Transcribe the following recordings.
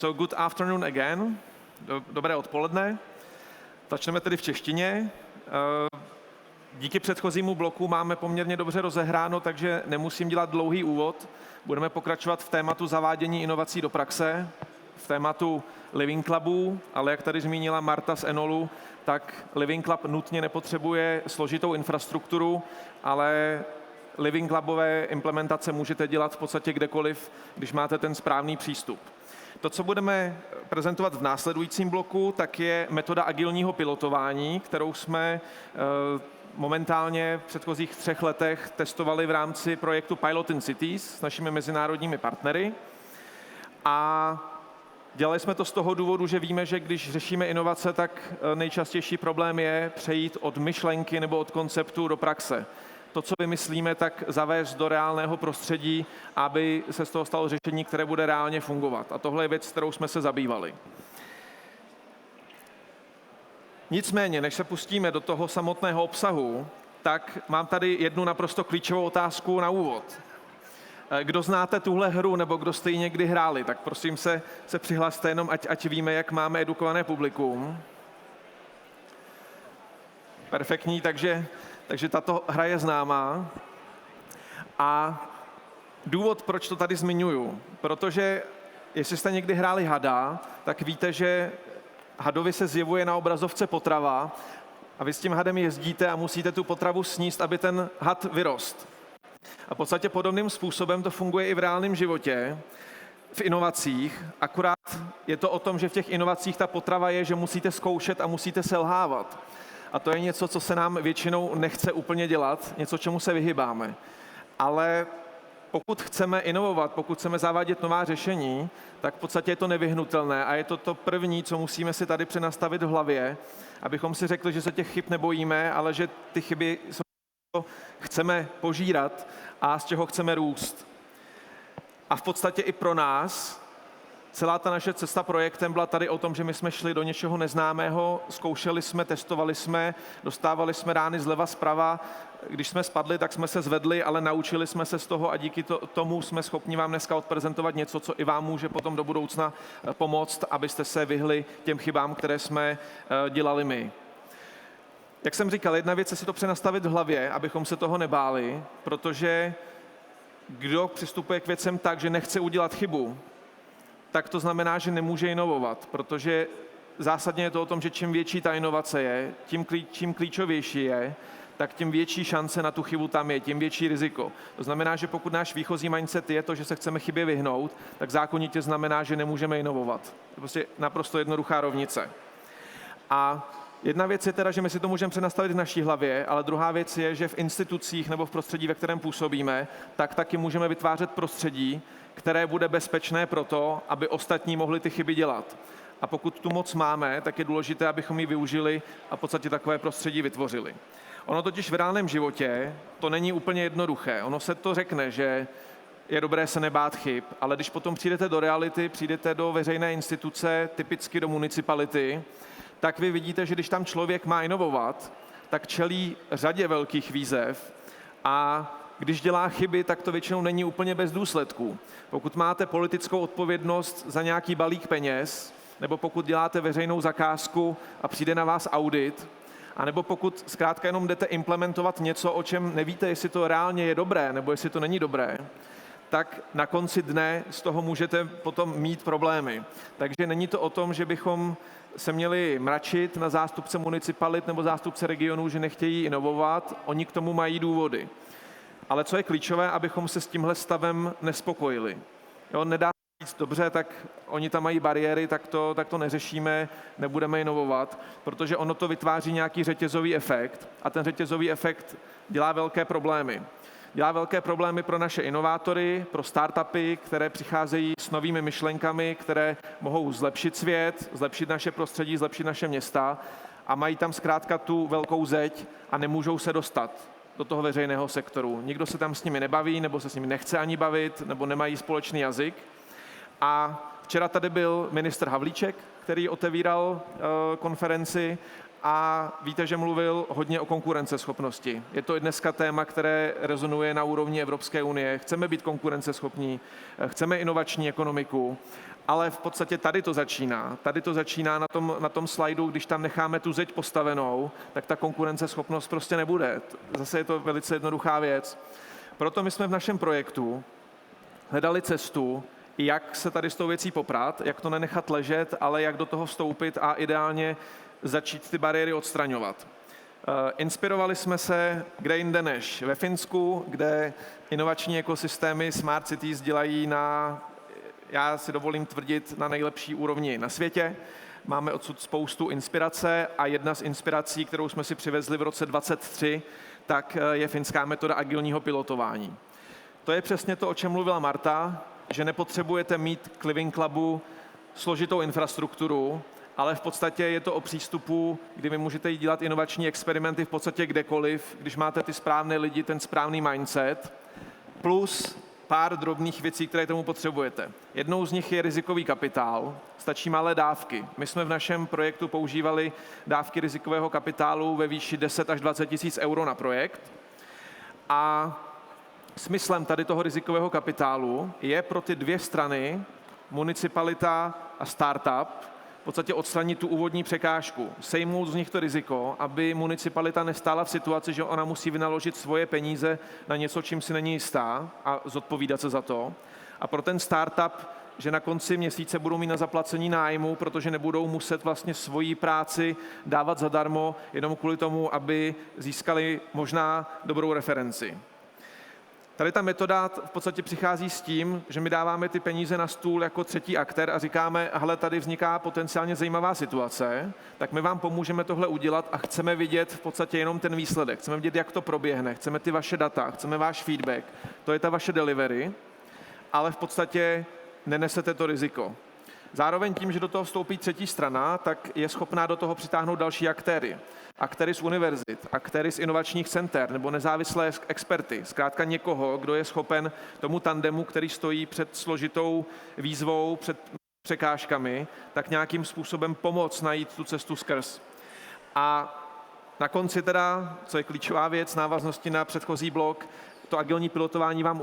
So good afternoon again. Dobré odpoledne. Začneme tedy v češtině. Díky předchozímu bloku máme poměrně dobře rozehráno, takže nemusím dělat dlouhý úvod. Budeme pokračovat v tématu zavádění inovací do praxe, v tématu Living Clubů, ale jak tady zmínila Marta z Enolu, tak Living Club nutně nepotřebuje složitou infrastrukturu, ale Living Clubové implementace můžete dělat v podstatě kdekoliv, když máte ten správný přístup. To, co budeme prezentovat v následujícím bloku, tak je metoda agilního pilotování, kterou jsme momentálně v předchozích 3 letech testovali v rámci projektu PilotInnCities s našimi mezinárodními partnery. A dělali jsme to z toho důvodu, že víme, že když řešíme inovace, tak nejčastější problém je přejít od myšlenky nebo od konceptu do praxe. To, co vymyslíme, tak zavést do reálného prostředí, aby se z toho stalo řešení, které bude reálně fungovat. A tohle je věc, kterou jsme se zabývali. Nicméně, než se pustíme do toho samotného obsahu, tak mám tady jednu naprosto klíčovou otázku na úvod. Kdo znáte tuhle hru, nebo kdo jste ji někdy hráli, tak prosím se přihlaste jenom, ať víme, jak máme edukované publikum. Perfektní, takže tato hra je známá. A důvod, proč to tady zmiňuju, protože jestli jste někdy hráli hada, tak víte, že hadovi se zjevuje na obrazovce potrava a vy s tím hadem jezdíte a musíte tu potravu sníst, aby ten had vyrost. A v podstatě podobným způsobem to funguje i v reálném životě, v inovacích, akorát je to o tom, že v těch inovacích ta potrava je, že musíte zkoušet a musíte selhávat. A to je něco, co se nám většinou nechce úplně dělat, něco, čemu se vyhýbáme. Ale pokud chceme inovovat, pokud chceme zavádět nová řešení, tak v podstatě je to nevyhnutelné a je to to první, co musíme si tady přenastavit v hlavě, abychom si řekli, že se těch chyb nebojíme, ale že ty chyby jsou, co chceme požírat a z čeho chceme růst. A v podstatě i pro nás celá ta naše cesta projektem byla tady o tom, že my jsme šli do něčeho neznámého, zkoušeli jsme, testovali jsme, dostávali jsme rány zleva zprava. Když jsme spadli, tak jsme se zvedli, ale naučili jsme se z toho a díky tomu jsme schopni vám dneska odprezentovat něco, co i vám může potom do budoucna pomoct, abyste se vyhli těm chybám, které jsme dělali my. Jak jsem říkal, jedna věc je si to přenastavit v hlavě, abychom se toho nebáli, protože kdo přistupuje k věcem tak, že nechce udělat chybu, tak to znamená, že nemůže inovovat, protože zásadně je to o tom, že čím větší ta inovace je, čím klíčovější je, tak tím větší šance na tu chybu tam je, tím větší riziko. To znamená, že pokud náš výchozí mindset je to, že se chceme chybě vyhnout, tak zákonitě znamená, že nemůžeme inovovat. To je prostě naprosto jednoduchá rovnice. A jedna věc je teda, že my si to můžeme přenastavit v naší hlavě, ale druhá věc je, že v institucích nebo v prostředí, ve kterém působíme, tak taky můžeme vytvářet prostředí, které bude bezpečné pro to, aby ostatní mohli ty chyby dělat. A pokud tu moc máme, tak je důležité, abychom ji využili a v podstatě takové prostředí vytvořili. Ono totiž v reálném životě to není úplně jednoduché. Ono se to řekne, že je dobré se nebát chyb, ale když potom přijdete do reality, přijdete do veřejné instituce, typicky do municipality, tak vy vidíte, že když tam člověk má inovovat, tak čelí řadě velkých výzev a když dělá chyby, tak to většinou není úplně bez důsledků. Pokud máte politickou odpovědnost za nějaký balík peněz, nebo pokud děláte veřejnou zakázku a přijde na vás audit, anebo pokud zkrátka jenom jdete implementovat něco, o čem nevíte, jestli to reálně je dobré, nebo jestli to není dobré, tak na konci dne z toho můžete potom mít problémy. Takže není to o tom, že bychom se měli mračit na zástupce municipalit nebo zástupce regionů, že nechtějí inovovat, oni k tomu mají důvody. Ale co je klíčové, abychom se s tímhle stavem nespokojili. Jo, nedá se říct, dobře, tak oni tam mají bariéry, tak to neřešíme, nebudeme inovovat, protože ono to vytváří nějaký řetězový efekt a ten řetězový efekt dělá velké problémy. Dělá velké problémy pro naše inovátory, pro startupy, které přicházejí s novými myšlenkami, které mohou zlepšit svět, zlepšit naše prostředí, zlepšit naše města a mají tam zkrátka tu velkou zeď a nemůžou se dostat do toho veřejného sektoru. Nikdo se tam s nimi nebaví, nebo se s nimi nechce ani bavit, nebo nemají společný jazyk. A včera tady byl ministr Havlíček, který otevíral konferenci a víte, že mluvil hodně o konkurenceschopnosti. Je to i dneska téma, které rezonuje na úrovni Evropské unie. Chceme být konkurenceschopní, chceme inovační ekonomiku Ale v podstatě tady to začíná. Tady to začíná na tom slajdu, když tam necháme tu zeď postavenou, tak ta konkurenceschopnost prostě nebude. Zase je to velice jednoduchá věc. Proto my jsme v našem projektu hledali cestu, jak se tady s tou věcí poprat, jak to nenechat ležet, ale jak do toho vstoupit a ideálně začít ty bariéry odstraňovat. Inspirovali jsme se kde jinde než ve Finsku, kde inovační ekosystémy Smart Cities dělají já si dovolím tvrdit, na nejlepší úrovni na světě. Máme odsud spoustu inspirace a jedna z inspirací, kterou jsme si přivezli v roce 2023, tak je finská metoda agilního pilotování. To je přesně to, o čem mluvila Marta, že nepotřebujete mít k Living Clubu složitou infrastrukturu, ale v podstatě je to o přístupu, kdy vy můžete jít dělat inovační experimenty v podstatě kdekoliv, když máte ty správné lidi, ten správný mindset, plus pár drobných věcí, které tomu potřebujete. Jednou z nich je rizikový kapitál, stačí malé dávky. My jsme v našem projektu používali dávky rizikového kapitálu ve výši 10 až 20 tisíc euro na projekt. A smyslem tady toho rizikového kapitálu je pro ty dvě strany, municipalita a startup, v podstatě odstranit tu úvodní překážku, sejmout z nich to riziko, aby municipalita nestála v situaci, že ona musí vynaložit svoje peníze na něco, čím si není jistá a zodpovídat se za to. A pro ten startup, že na konci měsíce budou mít na zaplacení nájmu, protože nebudou muset vlastně svoji práci dávat zadarmo, jenom kvůli tomu, aby získali možná dobrou referenci. Tady ta metoda v podstatě přichází s tím, že my dáváme ty peníze na stůl jako třetí aktér a říkáme, hele, tady vzniká potenciálně zajímavá situace, tak my vám pomůžeme tohle udělat a chceme vidět v podstatě jenom ten výsledek. Chceme vidět, jak to proběhne, chceme ty vaše data, chceme váš feedback, to je ta vaše delivery, ale v podstatě nenesete to riziko. Zároveň tím, že do toho vstoupí třetí strana, tak je schopná do toho přitáhnout další aktéry. Aktéry z univerzit, aktéry z inovačních center nebo nezávislé experty. Zkrátka někoho, kdo je schopen tomu tandemu, který stojí před složitou výzvou, před překážkami, tak nějakým způsobem pomoct najít tu cestu skrz. A na konci teda, co je klíčová věc, návaznosti na předchozí blok, to agilní pilotování vám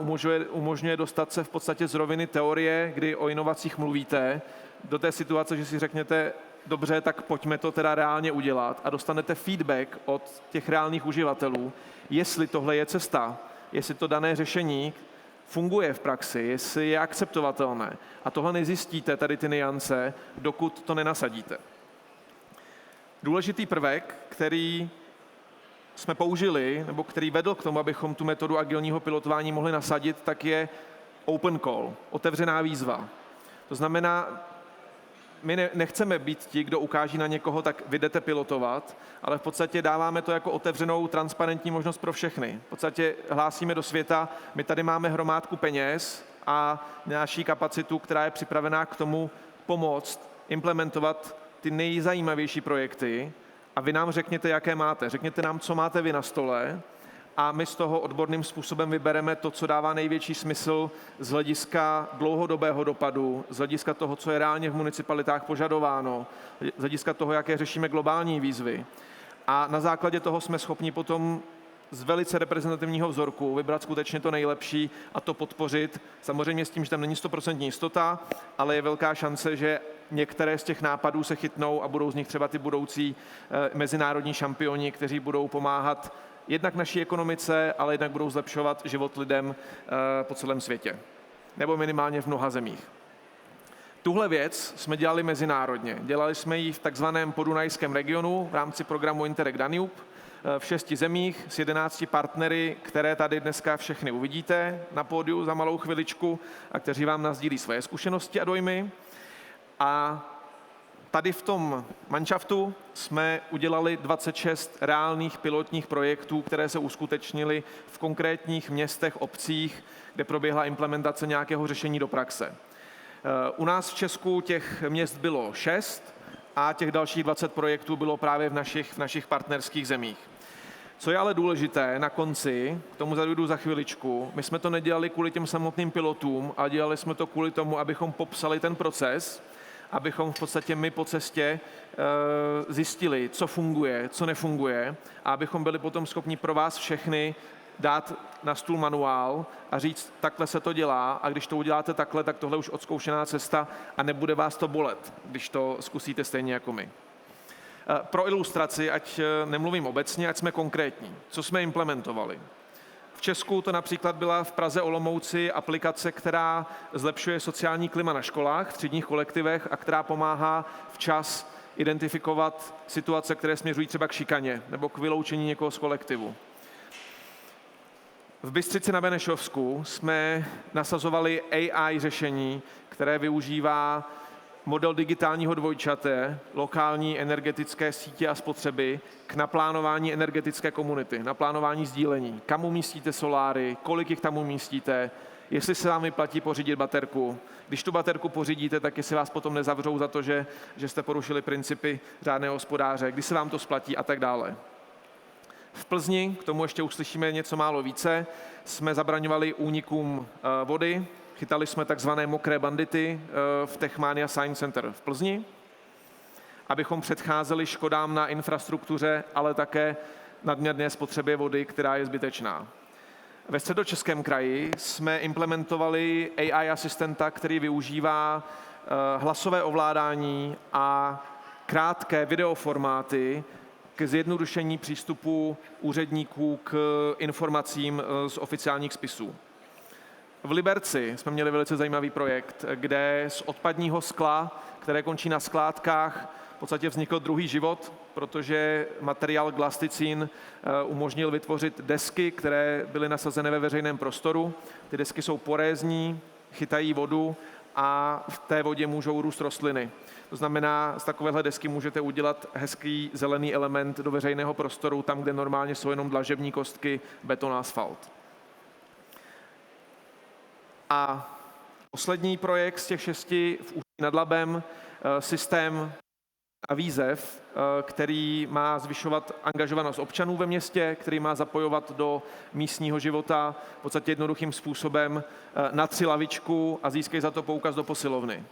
umožňuje dostat se v podstatě z roviny teorie, kdy o inovacích mluvíte, do té situace, že si řeknete, dobře, tak pojďme to teda reálně udělat a dostanete feedback od těch reálných uživatelů, jestli tohle je cesta, jestli to dané řešení funguje v praxi, jestli je akceptovatelné. A tohle nezjistíte, tady ty nuance, dokud to nenasadíte. Důležitý prvek, který jsme použili, nebo který vedl k tomu, abychom tu metodu agilního pilotování mohli nasadit, tak je open call, otevřená výzva. To znamená, my nechceme být ti, kdo ukáží na někoho, tak vy jdete pilotovat, ale v podstatě dáváme to jako otevřenou, transparentní možnost pro všechny. V podstatě hlásíme do světa, my tady máme hromádku peněz a naší kapacitu, která je připravená k tomu pomoct implementovat ty nejzajímavější projekty a vy nám řekněte, jaké máte. Řekněte nám, co máte vy na stole a my z toho odborným způsobem vybereme to, co dává největší smysl z hlediska dlouhodobého dopadu, z hlediska toho, co je reálně v municipalitách požadováno, z hlediska toho, jaké řešíme globální výzvy. A na základě toho jsme schopni potom z velice reprezentativního vzorku vybrat skutečně to nejlepší a to podpořit. Samozřejmě s tím, že tam není 100% jistota, ale je velká šance, že některé z těch nápadů se chytnou a budou z nich třeba ty budoucí mezinárodní šampioni, kteří budou pomáhat jednak naší ekonomice, ale jednak budou zlepšovat život lidem po celém světě. Nebo minimálně v mnoha zemích. Tuhle věc jsme dělali mezinárodně. Dělali jsme ji v takzvaném podunajském regionu v rámci programu Interreg Danube v 6 zemích s 11 partnery, které tady dneska všechny uvidíte na pódiu za malou chviličku a kteří vám nasdílí svoje zkušenosti a dojmy. A tady v tom manšaftu jsme udělali 26 reálných pilotních projektů, které se uskutečnily v konkrétních městech, obcích, kde proběhla implementace nějakého řešení do praxe. U nás v Česku těch měst bylo 6 a těch dalších 20 projektů bylo právě v našich partnerských zemích. Co je ale důležité na konci, k tomu zajdu za chviličku, my jsme to nedělali kvůli těm samotným pilotům, ale dělali jsme to kvůli tomu, abychom popsali ten proces, abychom v podstatě my po cestě zjistili, co funguje, co nefunguje a abychom byli potom schopni pro vás všechny dát na stůl manuál a říct, takhle se to dělá a když to uděláte takhle, tak tohle už odzkoušená cesta a nebude vás to bolet, když to zkusíte stejně jako my. Pro ilustraci, ať nemluvím obecně, ať jsme konkrétní. Co jsme implementovali? V Česku to například byla v Praze Olomouci aplikace, která zlepšuje sociální klima na školách, v třídních kolektivech a která pomáhá včas identifikovat situace, které směřují třeba k šikaně nebo k vyloučení někoho z kolektivu. V Bystřici na Benešovsku jsme nasazovali AI řešení, které využívá model digitálního dvojčaté, lokální energetické sítě a spotřeby k naplánování energetické komunity, naplánování sdílení. Kam umístíte soláry, kolik jich tam umístíte, jestli se vám vyplatí pořídit baterku. Když tu baterku pořídíte, tak jestli vás potom nezavřou za to, že jste porušili principy řádného hospodáře, kdy se vám to splatí a tak dále. V Plzni, k tomu ještě uslyšíme něco málo více, jsme zabraňovali únikům vody, chytali jsme takzvané mokré bandity v Techmania Science Center v Plzni, abychom předcházeli škodám na infrastruktuře, ale také nadměrné spotřebě vody, která je zbytečná. Ve Středočeském kraji jsme implementovali AI asistenta, který využívá hlasové ovládání a krátké videoformáty k zjednodušení přístupu úředníků k informacím z oficiálních spisů. V Liberci jsme měli velice zajímavý projekt, kde z odpadního skla, které končí na skládkách, v podstatě vznikl druhý život, protože materiál glasticín umožnil vytvořit desky, které byly nasazené ve veřejném prostoru. Ty desky jsou porézní, chytají vodu a v té vodě můžou růst rostliny. To znamená, z takovéhle desky můžete udělat hezký zelený element do veřejného prostoru, tam, kde normálně jsou jenom dlažební kostky, beton a asfalt. A poslední projekt z těch 6 v Ústí nad Labem, systém a výzev, který má zvyšovat angažovanost občanů ve městě, který má zapojovat do místního života v podstatě jednoduchým způsobem na 3 lavičku a získají za to poukaz do posilovny.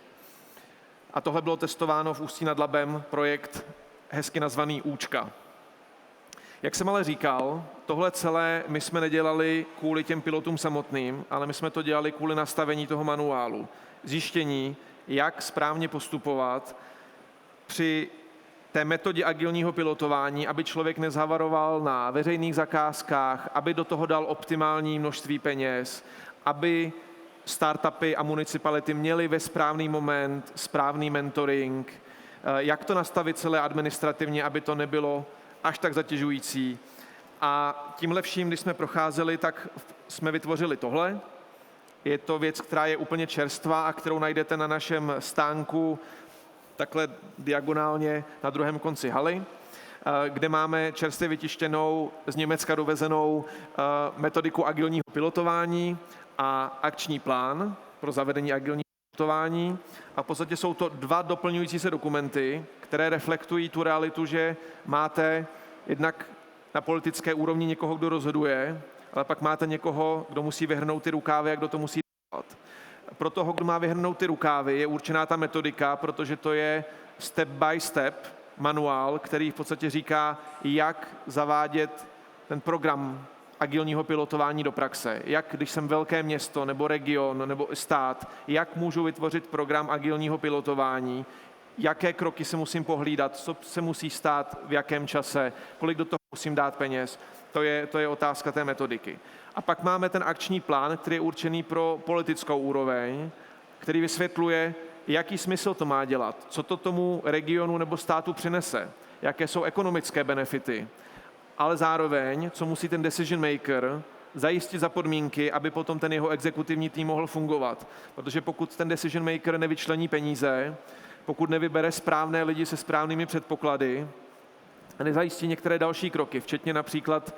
A tohle bylo testováno v Ústí nad Labem, projekt hezky nazvaný Účka. Jak jsem ale říkal, tohle celé my jsme nedělali kvůli těm pilotům samotným, ale my jsme to dělali kvůli nastavení toho manuálu. Zjištění, jak správně postupovat při té metodě agilního pilotování, aby člověk nezhavaroval na veřejných zakázkách, aby do toho dal optimální množství peněz, aby startupy a municipality měly ve správný moment správný mentoring, jak to nastavit celé administrativně, aby to nebylo až tak zatěžující. A tímhle vším, když jsme procházeli, tak jsme vytvořili tohle. Je to věc, která je úplně čerstvá a kterou najdete na našem stánku takhle diagonálně na druhém konci haly, kde máme čerstvě vytištěnou, z Německa dovezenou metodiku agilního pilotování a akční plán pro zavedení agilního pilotování. A v podstatě jsou to 2 doplňující se dokumenty, které reflektují tu realitu, že máte jednak na politické úrovni někoho, kdo rozhoduje, ale pak máte někoho, kdo musí vyhrnout ty rukávy a kdo to musí dělat. Pro toho, kdo má vyhrnout ty rukávy, je určená ta metodika, protože to je step by step manuál, který v podstatě říká, jak zavádět ten program agilního pilotování do praxe. Jak, když jsem velké město, nebo region, nebo stát, jak můžu vytvořit program agilního pilotování, jaké kroky se musím pohlídat, co se musí stát, v jakém čase, kolik do toho musím dát peněz. To je otázka té metodiky. A pak máme ten akční plán, který je určený pro politickou úroveň, který vysvětluje, jaký smysl to má dělat, co to tomu regionu nebo státu přinese, jaké jsou ekonomické benefity, ale zároveň, co musí ten decision maker zajistit za podmínky, aby potom ten jeho exekutivní tým mohl fungovat. Protože pokud ten decision maker nevyčlení peníze, pokud nevybere správné lidi se správnými předpoklady a nezajistí některé další kroky, včetně například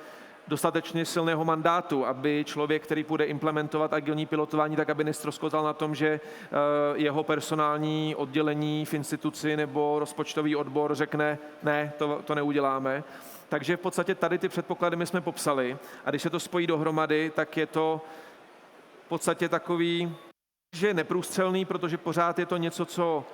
dostatečně silného mandátu, aby člověk, který bude implementovat agilní pilotování, tak aby neztroskotal na tom, že jeho personální oddělení v instituci nebo rozpočtový odbor řekne, ne, to neuděláme. Takže v podstatě tady ty předpoklady my jsme popsali a když se to spojí dohromady, tak je to v podstatě takový, že je neprůstřelný, protože pořád je to něco, co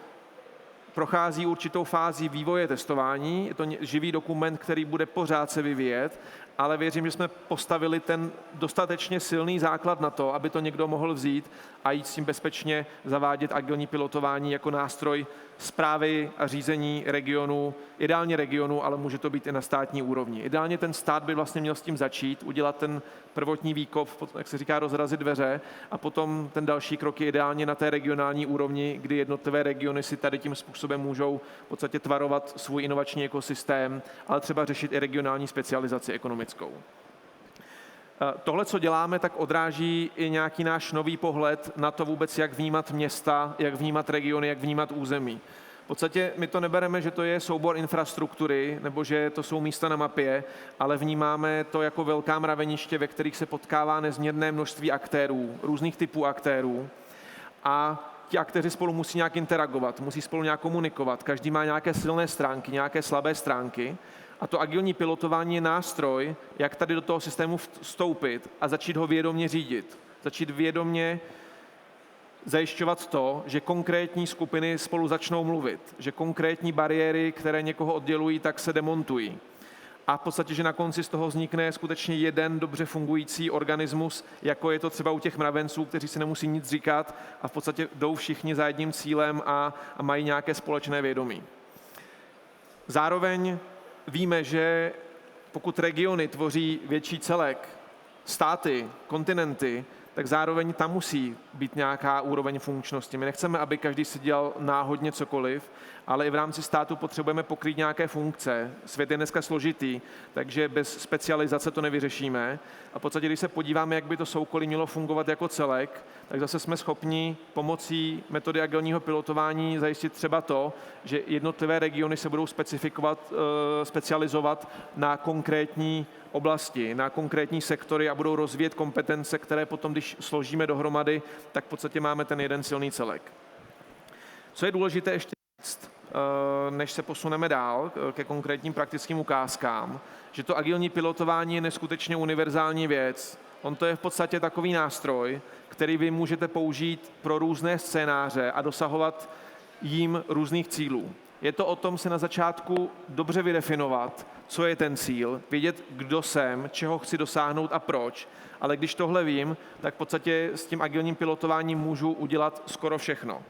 prochází určitou fází vývoje testování, je to živý dokument, který bude pořád se vyvíjet, ale věřím, že jsme postavili ten dostatečně silný základ na to, aby to někdo mohl vzít a jít s tím bezpečně zavádět agilní pilotování jako nástroj správy a řízení regionu, ideálně regionu, ale může to být i na státní úrovni. Ideálně ten stát by vlastně měl s tím začít, udělat ten prvotní výkop, jak se říká, rozrazit dveře, a potom ten další krok je ideálně na té regionální úrovni, kdy jednotlivé regiony si tady tím způsobem můžou v podstatě tvarovat svůj inovační ekosystém, ale třeba řešit i regionální specializaci ekonomickou. Tohle, co děláme, tak odráží i nějaký náš nový pohled na to vůbec, jak vnímat města, jak vnímat regiony, jak vnímat území. V podstatě my to nebereme, že to je soubor infrastruktury, nebo že to jsou místa na mapě, ale vnímáme to jako velká mraveniště, ve kterých se potkává nezměrné množství aktérů, různých typů aktérů. A ti aktéři spolu musí nějak interagovat, musí spolu nějak komunikovat. Každý má nějaké silné stránky, nějaké slabé stránky. A to agilní pilotování je nástroj, jak tady do toho systému vstoupit a začít ho vědomě řídit. Začít vědomě zajišťovat to, že konkrétní skupiny spolu začnou mluvit, že konkrétní bariéry, které někoho oddělují, tak se demontují. A v podstatě, že na konci z toho vznikne skutečně jeden dobře fungující organismus, jako je to třeba u těch mravenců, kteří si nemusí nic říkat a v podstatě jdou všichni za jedním cílem a mají nějaké společné vědomí. Zároveň víme, že pokud regiony tvoří větší celek, státy, kontinenty, tak zároveň tam musí být nějaká úroveň funkčnosti. My nechceme, aby každý si dělal náhodně cokoliv, ale i v rámci státu potřebujeme pokrýt nějaké funkce. Svět je dneska složitý, takže bez specializace to nevyřešíme. A v podstatě, když se podíváme, jak by to soukolí mělo fungovat jako celek, tak zase jsme schopni pomocí metody agilního pilotování zajistit třeba to, že jednotlivé regiony se budou specializovat na konkrétní oblasti, na konkrétní sektory a budou rozvíjet kompetence, které potom, když složíme dohromady, tak v podstatě máme ten jeden silný celek. Co je důležité ještě říct, než se posuneme dál ke konkrétním praktickým ukázkám, že to agilní pilotování je neskutečně univerzální věc. On to je v podstatě takový nástroj, který vy můžete použít pro různé scénáře a dosahovat jím různých cílů. Je to o tom se na začátku dobře vydefinovat, co je ten cíl, vědět, kdo jsem, čeho chci dosáhnout a proč. Ale když tohle vím, tak v podstatě s tím agilním pilotováním můžu udělat skoro všechno.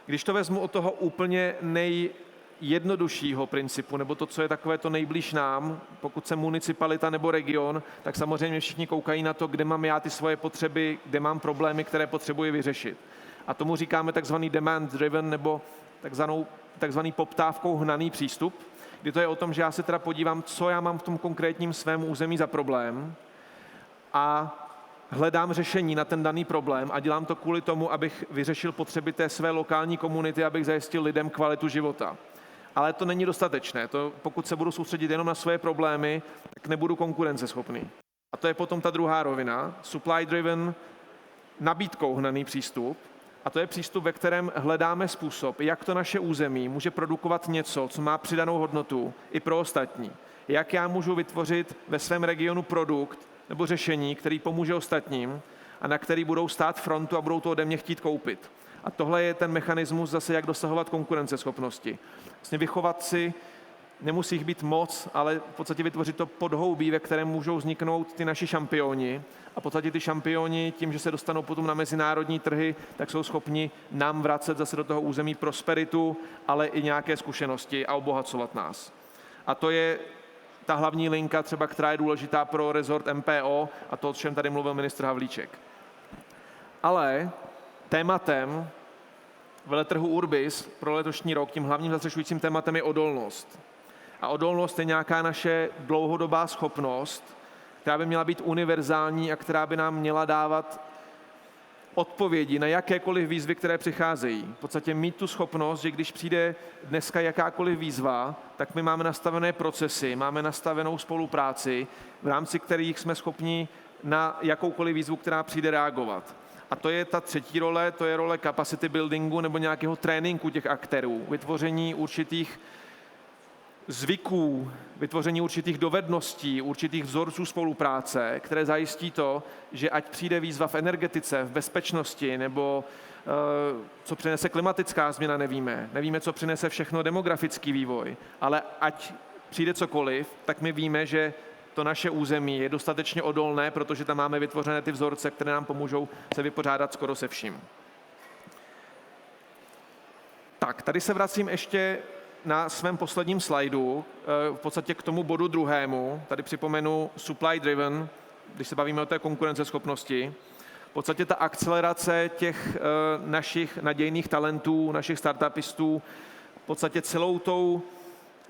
Když to vezmu od toho úplně nejjednoduššího principu, nebo to, co je takové to nejblíž nám, pokud jsem municipalita nebo region, tak samozřejmě všichni koukají na to, kde mám já ty svoje potřeby, kde mám problémy, které potřebuji vyřešit. A tomu říkáme takzvaný demand driven nebo takzvaný poptávkou hnaný přístup, kdy to je o tom, že já se teda podívám, co já mám v tom konkrétním svém území za problém a hledám řešení na ten daný problém a dělám to kvůli tomu, abych vyřešil potřeby té své lokální komunity, abych zajistil lidem kvalitu života. Ale to není dostatečné. Pokud se budu soustředit jenom na své problémy, tak nebudu konkurenceschopný. A to je potom ta druhá rovina, supply driven, nabídkou hnaný přístup. A to je přístup, ve kterém hledáme způsob, jak to naše území může produkovat něco, co má přidanou hodnotu i pro ostatní. Jak já můžu vytvořit ve svém regionu produkt nebo řešení, který pomůže ostatním a na který budou stát frontu a budou to ode mě chtít koupit. A tohle je ten mechanismus zase, jak dosahovat konkurenceschopnosti. Vlastně vychovat si, nemusí jich být moc, ale v podstatě vytvořit to podhoubí, ve kterém můžou vzniknout ty naši šampioni. A v podstatě ty šampioni tím, že se dostanou potom na mezinárodní trhy, tak jsou schopni nám vracet zase do toho území prosperitu, ale i nějaké zkušenosti a obohacovat nás. A to je ta hlavní linka třeba, která je důležitá pro rezort MPO a to, o čem tady mluvil ministr Havlíček. Ale tématem veletrhu URBIS pro letošní rok, tím hlavním zastřešujícím tématem je odolnost. A odolnost je nějaká naše dlouhodobá schopnost, která by měla být univerzální a která by nám měla dávat odpovědi na jakékoliv výzvy, které přicházejí. V podstatě mít tu schopnost, že když přijde dneska jakákoliv výzva, tak my máme nastavené procesy, máme nastavenou spolupráci, v rámci kterých jsme schopni na jakoukoliv výzvu, která přijde, reagovat. A to je ta třetí role, to je role capacity buildingu nebo nějakého tréninku těch aktérů, vytvoření určitých zvyků, vytvoření určitých dovedností, určitých vzorců spolupráce, které zajistí to, že ať přijde výzva v energetice, v bezpečnosti, nebo co přinese klimatická změna, nevíme, co přinese všechno demografický vývoj, ale ať přijde cokoliv, tak my víme, že to naše území je dostatečně odolné, protože tam máme vytvořené ty vzorce, které nám pomůžou se vypořádat skoro se vším. Tak, tady se vracím ještě na svém posledním slajdu, v podstatě k tomu bodu druhému. Tady připomenu supply driven, když se bavíme o té konkurenceschopnosti. V podstatě ta akcelerace těch našich nadějných talentů, našich startupistů, v podstatě celou tou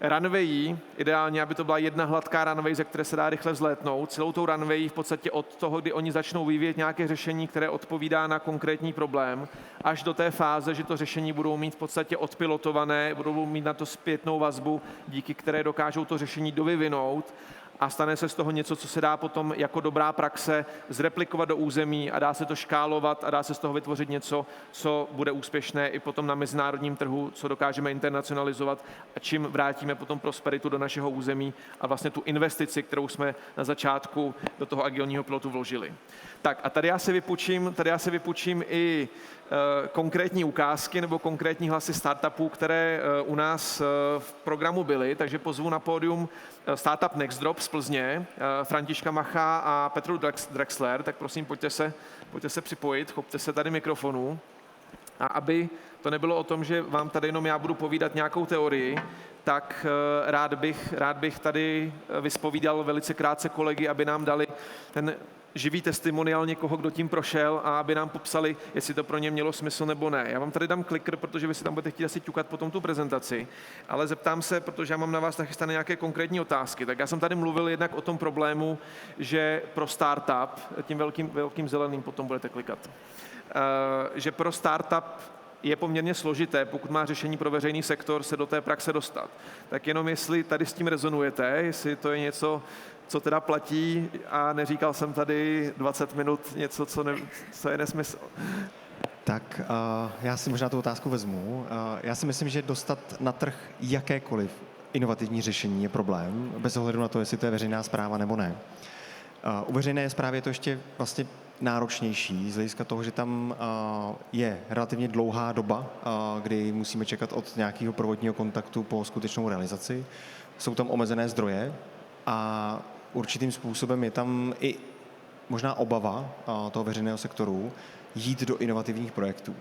runwayí, ideálně, aby to byla jedna hladká runway, ze které se dá rychle vzlétnout, celou tou runwayí v podstatě od toho, kdy oni začnou vyvíjet nějaké řešení, které odpovídá na konkrétní problém, až do té fáze, že to řešení budou mít v podstatě odpilotované, budou mít na to zpětnou vazbu, díky které dokážou to řešení dovyvinout a stane se z toho něco, co se dá potom jako dobrá praxe zreplikovat do území a dá se to škálovat a dá se z toho vytvořit něco, co bude úspěšné i potom na mezinárodním trhu, co dokážeme internacionalizovat a čím vrátíme potom prosperitu do našeho území a vlastně tu investici, kterou jsme na začátku do toho agilního pilotu vložili. Tak a tady já si vypůjčím i konkrétní ukázky nebo konkrétní hlasy startupů, které u nás v programu byly, takže pozvu na pódium startup Nextdrop z Plzně, Františka Macha a Petru Drexler, tak prosím, pojďte se připojit, chopte se tady mikrofonu. A aby to nebylo o tom, že vám tady jenom já budu povídat nějakou teorii, tak rád bych tady vyspovídal velice krátce kolegy, aby nám dali ten živý testimoniál někoho, kdo tím prošel a aby nám popsali, jestli to pro ně mělo smysl nebo ne. Já vám tady dám kliker, protože vy si tam budete chtít asi ťukat potom tu prezentaci, ale zeptám se, protože já mám na vás nachystané nějaké konkrétní otázky. Tak já jsem tady mluvil jednak o tom problému, že pro startup, tím velkým zeleným potom budete klikat, že pro startup je poměrně složité, pokud má řešení pro veřejný sektor, se do té praxe dostat. Tak jenom jestli tady s tím rezonujete, jestli to je něco, co teda platí a neříkal jsem tady 20 minut něco, co je nesmysl. Tak já si možná tu otázku vezmu. Já si myslím, že dostat na trh jakékoliv inovativní řešení je problém, bez ohledu na to, jestli to je veřejná správa nebo ne. U veřejné správy je to ještě vlastně náročnější z hlediska toho, že tam je relativně dlouhá doba, kdy musíme čekat od nějakého prvotního kontaktu po skutečnou realizaci. Jsou tam omezené zdroje a určitým způsobem je tam i možná obava toho veřejného sektoru jít do inovativních projektů.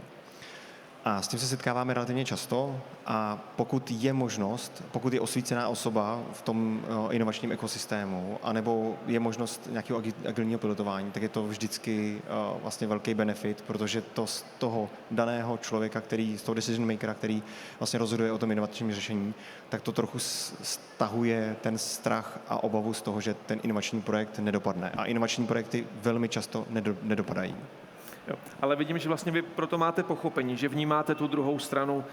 A s tím se setkáváme relativně často a pokud je možnost, pokud je osvícená osoba v tom inovačním ekosystému, anebo je možnost nějakého agilního pilotování, tak je to vždycky vlastně velký benefit, protože to z toho daného člověka, z toho decision makera, který vlastně rozhoduje o tom inovačním řešení, tak to trochu stahuje ten strach a obavu z toho, že ten inovační projekt nedopadne. A inovační projekty velmi často nedopadají. Jo, ale vidím, že vlastně vy proto máte pochopení, že vnímáte tu druhou stranu,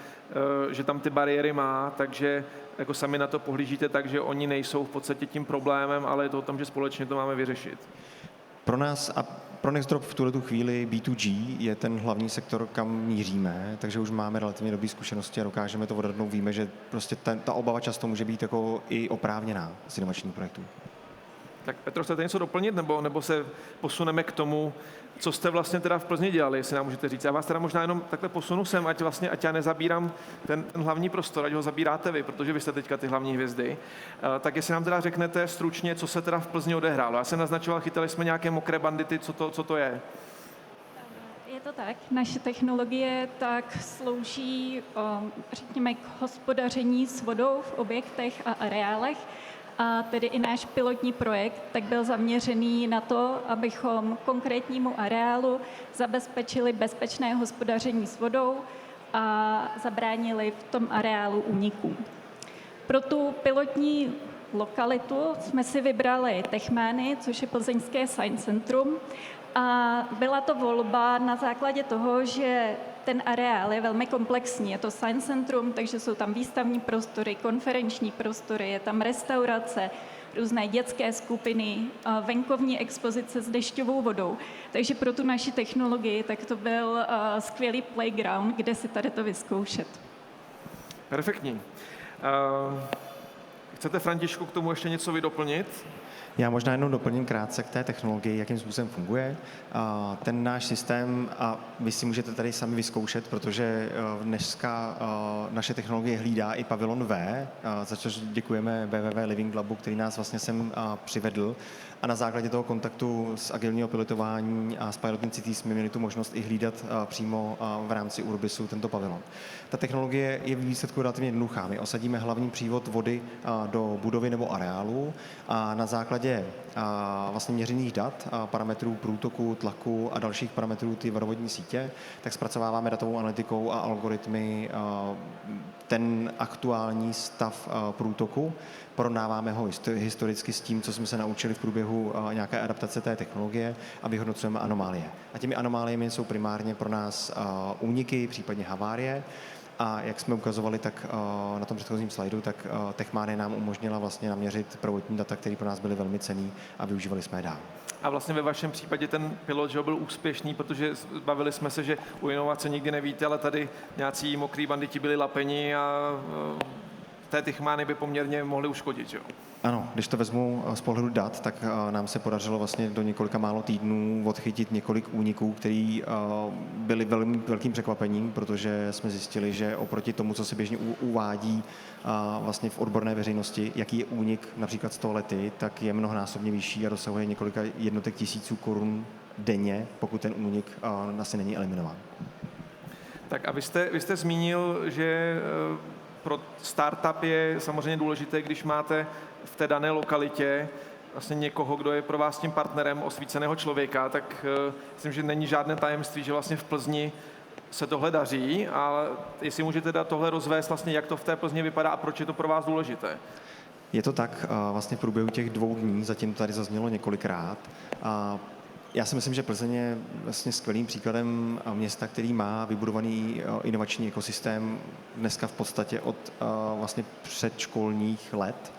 že tam ty bariéry má, takže jako sami na to pohlížíte tak, že oni nejsou v podstatě tím problémem, ale je to o tom, že společně to máme vyřešit. Pro nás a pro Nextdrop v tuhletu chvíli B2G je ten hlavní sektor, kam míříme, takže už máme relativně dobré zkušenosti a dokážeme to odhadnout. Víme, že prostě ta obava často může být jako i oprávněná z inovačních projektů. Tak Petro, chcete něco doplnit, nebo se posuneme k tomu, co jste vlastně teda v Plzni dělali, jestli nám můžete říct. Já vás teda možná jenom takhle posunu sem, ať já nezabírám ten hlavní prostor, ať ho zabíráte vy, protože vy jste teďka ty hlavní hvězdy. Tak jestli nám teda řeknete stručně, co se teda v Plzni odehrálo. Já jsem naznačoval, chytali jsme nějaké mokré bandity, co to je? Je to tak. Naše technologie tak slouží, řekněme, k hospodaření s vodou v objektech a areálech. A tedy i náš pilotní projekt tak byl zaměřený na to, abychom konkrétnímu areálu zabezpečili bezpečné hospodaření s vodou a zabránili v tom areálu úniků. Pro tu pilotní lokalitu jsme si vybrali Techmány, což je plzeňské science centrum. A byla to volba na základě toho, že ten areál je velmi komplexní. Je to science centrum, takže jsou tam výstavní prostory, konferenční prostory, je tam restaurace, různé dětské skupiny, venkovní expozice s dešťovou vodou. Takže pro tu naši technologii tak to byl skvělý playground, kde si tady to vyzkoušet. Perfektní. Chcete, Františku, k tomu ještě něco vydoplnit? Já možná jenom doplním krátce k té technologii, jakým způsobem funguje. Ten náš systém, a vy si můžete tady sami vyzkoušet, protože dneska naše technologie hlídá i pavilon V, za což děkujeme www Living Labu, který nás vlastně sem přivedl. A na základě toho kontaktu s agilního pilotování a s PilotInnCities jsme měli tu možnost i hlídat přímo v rámci URBISu tento pavilon. Ta technologie je v výsledku relativně jednoduchá. My osadíme hlavní přívod vody do budovy nebo areálu a na základě vlastně měřených dat, parametrů průtoku, tlaku a dalších parametrů ty vodovodní sítě, tak zpracováváme datovou analytikou a algoritmy ten aktuální stav průtoku, porovnáváme ho historicky s tím, co jsme se naučili v průběhu nějaké adaptace té technologie a vyhodnocujeme anomálie. A těmi anomáliemi jsou primárně pro nás úniky, případně havárie. A jak jsme ukazovali tak na tom předchozím slajdu, tak Techmanie nám umožnila vlastně naměřit prvotní data, které pro nás byly velmi cenný a využívali jsme je dál. A vlastně ve vašem případě ten pilot, že byl úspěšný, protože bavili jsme se, že u inovace nikdy nevíte, ale tady nějací mokrý banditi byli lapeni a té Techmanii by poměrně mohli uškodit, jo? Ano, když to vezmu z pohledu dat, tak nám se podařilo vlastně do několika málo týdnů odchytit několik úniků, které byly velmi velkým překvapením, protože jsme zjistili, že oproti tomu, co se běžně uvádí vlastně v odborné veřejnosti, jaký je únik například z toalety, tak je mnohonásobně vyšší a dosahuje několika jednotek tisíců korun denně, pokud ten únik asi není eliminován. Tak a vy jste zmínil, že pro startup je samozřejmě důležité, když máte v té dané lokalitě vlastně někoho, kdo je pro vás tím partnerem, osvíceného člověka, tak myslím, že není žádné tajemství, že vlastně v Plzni se tohle daří, ale jestli můžete dát tohle rozvést, vlastně jak to v té Plzni vypadá a proč je to pro vás důležité? Je to tak, vlastně v průběhu těch 2 dní, zatím tady zaznělo několikrát. Já si myslím, že Plzeň je vlastně skvělým příkladem města, který má vybudovaný inovační ekosystém dneska v podstatě od vlastně předškolních let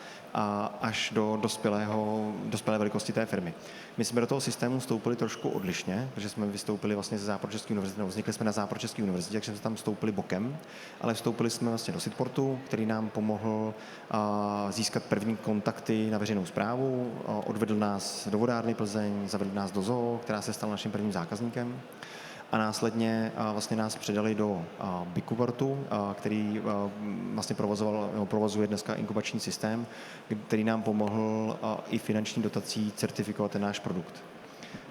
až do dospělé velikosti té firmy. My jsme do toho systému vstoupili trošku odlišně, protože jsme vystoupili vlastně ze Západočeské univerzity, nebo vznikli jsme na Západočeské univerzitě, takže jsme tam vstoupili bokem, ale vstoupili jsme vlastně do Sitportu, který nám pomohl získat první kontakty na veřejnou správu, odvedl nás do vodárny Plzeň, zavedl nás do zoo, která se stala naším prvním zákazníkem. A následně vlastně nás předali do Bikubertu, který vlastně provozuje dneska inkubační systém, který nám pomohl i finanční dotací certifikovat ten náš produkt.